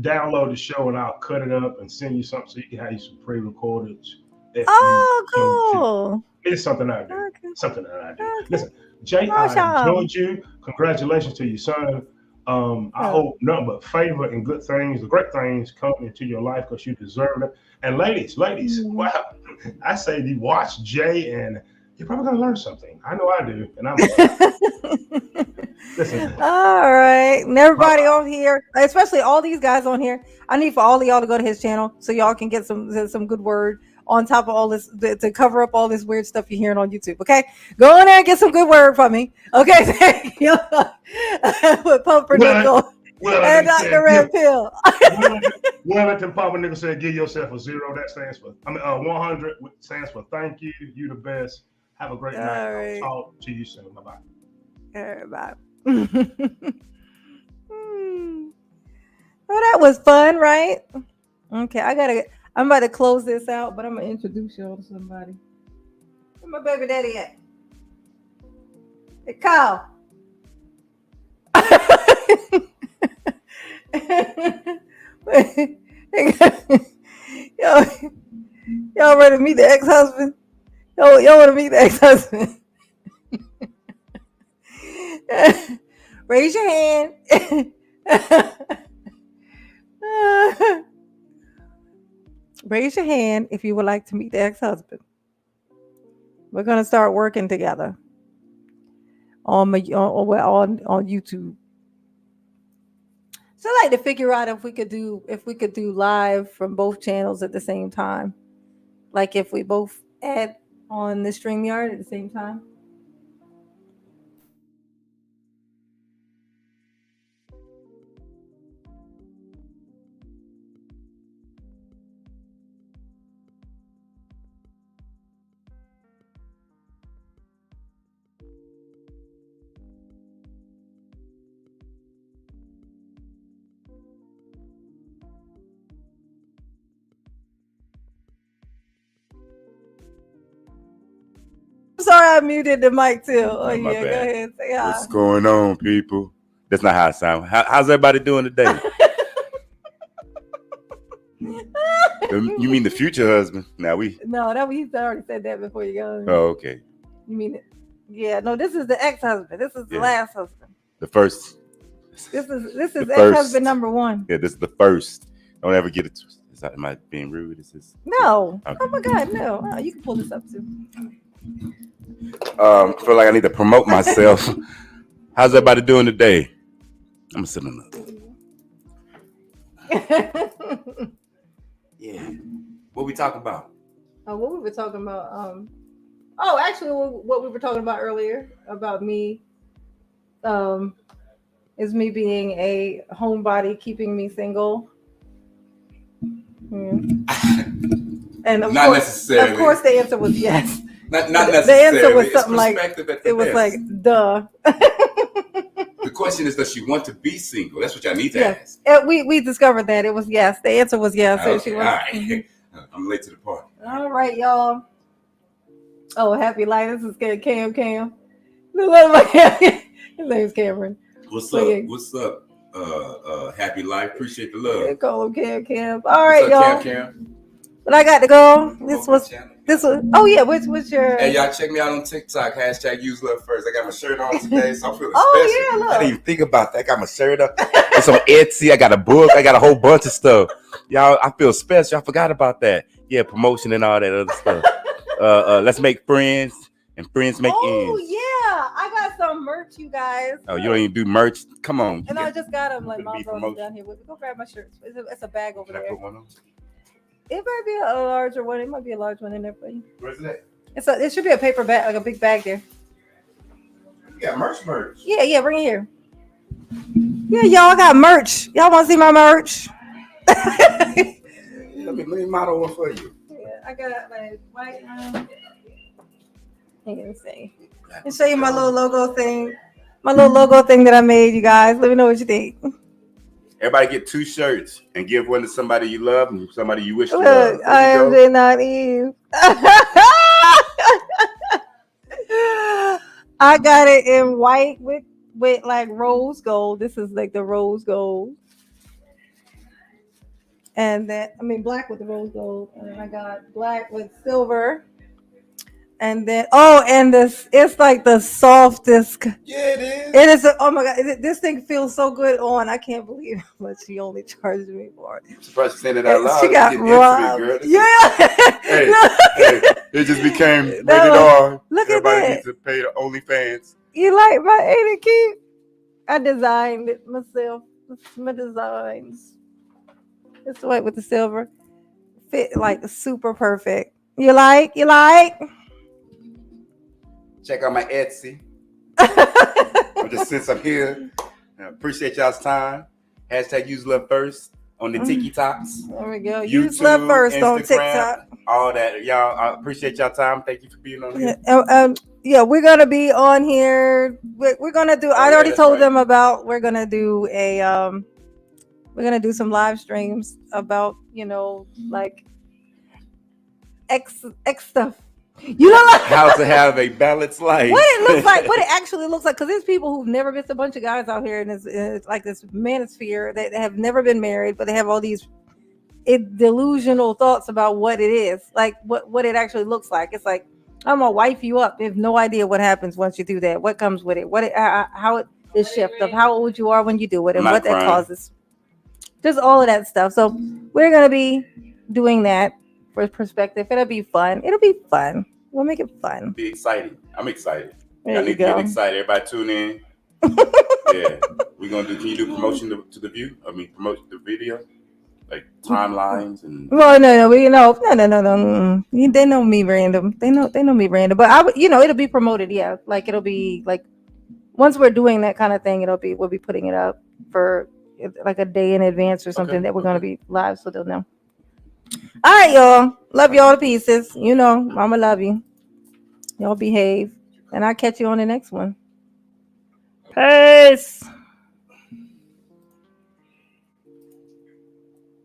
download the show and I'll cut it up and send you something so you can have you some pre-recorded. Oh, cool. It's something I do. Okay. Something that I do. Okay. Listen, Jay, I Awesome. enjoyed you. Congratulations to you, son. I Oh. hope nothing but favor and good things, the great things come into your life because you deserve them. And ladies, Mhm. wow, I say you watch Jay and you're probably gonna learn something. I know I do, and I'm excited. Listen, All right. And bye everybody bye. on here, especially all these guys on here, I need for all of y'all to go to his channel so y'all can get some good word on top of all this to cover up all this weird stuff you're hearing on YouTube. Okay, go in there and get some good word from me. Okay, thank you. With Well, Pumpernickel and Wellington Dr. said, Red Pill. Wellington Papa nigga said, give yourself a zero. That stands for, 100 stands for thank you. You the best. Have a great night. All I'll right. talk to you soon. Bye bye. All right. Bye. Hmm. Oh, that was fun, right? Okay, I'm about to close this out, but I'm gonna introduce y'all to somebody. Where my baby daddy at? Hey, Kyle. y'all, y'all ready to meet the ex-husband? Y'all want to meet the ex-husband? Raise your hand. Raise your hand if you would like to meet the ex-husband. We're gonna start working together on YouTube. So I like to figure out if we could do live from both channels at the same time. Like if we both add on the StreamYard at the same time. I'm sorry I muted the mic too. Oh Oh, my yeah, go bad. ahead. Say hi. What's going on, people? That's not how it sounds. How's everybody doing today? You mean the future husband? Now we. No, that he already said that before you go. Oh, okay. You mean it? Yeah, no, this is the ex-husband. This is the Yeah. last husband. The first. This is The ex-husband first. number one. Yeah, this is the first. Don't ever get it twisted. Am I being rude? Is this? No. Okay. Oh my God, no. Oh, you can pull this up too. I feel like I need to promote myself. How's everybody doing today? I'm gonna sit on that. Yeah. What we talking about? What we were talking about? Actually, what we were talking about earlier about me, is me being a homebody, keeping me single. Yeah. And Not necessarily. Of course, the answer was yes. Not necessarily. The answer was something like at the it was best. like duh. The question is, does she want to be single? That's what I need to Yes. ask. We discovered that it was yes. The answer was yes. Okay, She was. all right. I'm late to the party. All right, y'all. Oh, happy life. This is good. Cam. His name's Cameron. What's So, up? yeah. What's up? Happy life. Appreciate the love. Call him Cam. All right, What's up, y'all. Cam? But I got to go. Promote my channel. Oh yeah. What's your? Hey, y'all check me out on TikTok. #use love first. I got my shirt on today, so I'm feeling Oh, special. yeah, look. I didn't even think about that. I got my shirt up. It's on Etsy. I got a book. I got a whole bunch of stuff. Y'all, I feel special. I forgot about that. Yeah, promotion and all that other stuff. Let's make friends, and friends make Oh ends. yeah, I got some merch, you guys. Oh, you don't even do merch? Come on. And I just got them. Like Could my be brother promotion. down here. Go grab my shirts. It's a bag over Can I there. put one on? It might be a larger one. It might be a large one in there for you. Where's that? It should be a paper bag, like a big bag there. You got merch. Yeah, bring it here. Yeah, y'all got merch. Y'all want to see my merch? Let me model one for you. Yeah, I got like white. You can see. I'll show you my little logo thing. My little logo thing that I made, you guys. Let me know what you think. Everybody get 2 shirts and give one to somebody you love and somebody you wish to love. Look, There I you am go. J not Eve. I got it in white with like rose gold. This is like the rose gold. And then black with the rose gold. And then I got black with silver. And then and this it's like the softest. Yeah, it is. It is. Oh my god, this thing feels so good on. I can't believe how much she only charged me for it. I'm surprised you saying it out loud. She got Getting intimate, robbed. girl. This Yeah. Hey, Look. hey, it just became rated No, R. look at Everybody that. needs to pay the OnlyFans. You like my ain't it cute? I designed it myself. It's my designs. It's white with the silver. Fit like super perfect. You like? Check out my Etsy. Just since I'm here, I appreciate y'all's time. Hashtag use love first on the Tiki Talks. There we go. YouTube, Use love first on Instagram, TikTok. all that. Y'all, I appreciate y'all time. Thank you for being on here. Yeah, we're gonna be on here. We're gonna do. I already that's told right. them about. We're gonna do We're gonna do some live streams about like X stuff. You know like How to have a balanced life. what it looks like, what it actually looks like, because there's people who've never been. A bunch of guys out here, and it's like this manosphere that have never been married, but they have all these delusional thoughts about what it is, like what it actually looks like. It's like, I'm gonna wife you up. They have no idea what happens once you do that. What comes with it? How it the shift of how old you are when you do it, and I'm not what that crying. causes. Just all of that stuff. So we're gonna be doing that for perspective. It'll be fun. We'll make it fun. Be exciting. I'm excited. There I you need to get go. excited. Everybody tune in. Yeah, we're gonna do. Can you do promotion to the view? I mean, promote the video, like timelines and. Well, no. They know me random. They know me random. But it'll be promoted. Yeah, like it'll be like once we're doing that kind of thing, we'll be putting it up for like a day in advance or something that we're gonna be live, so they'll know. All right, y'all. Love y'all to pieces. Mama love you. Y'all behave, and I'll catch you on the next one. Peace.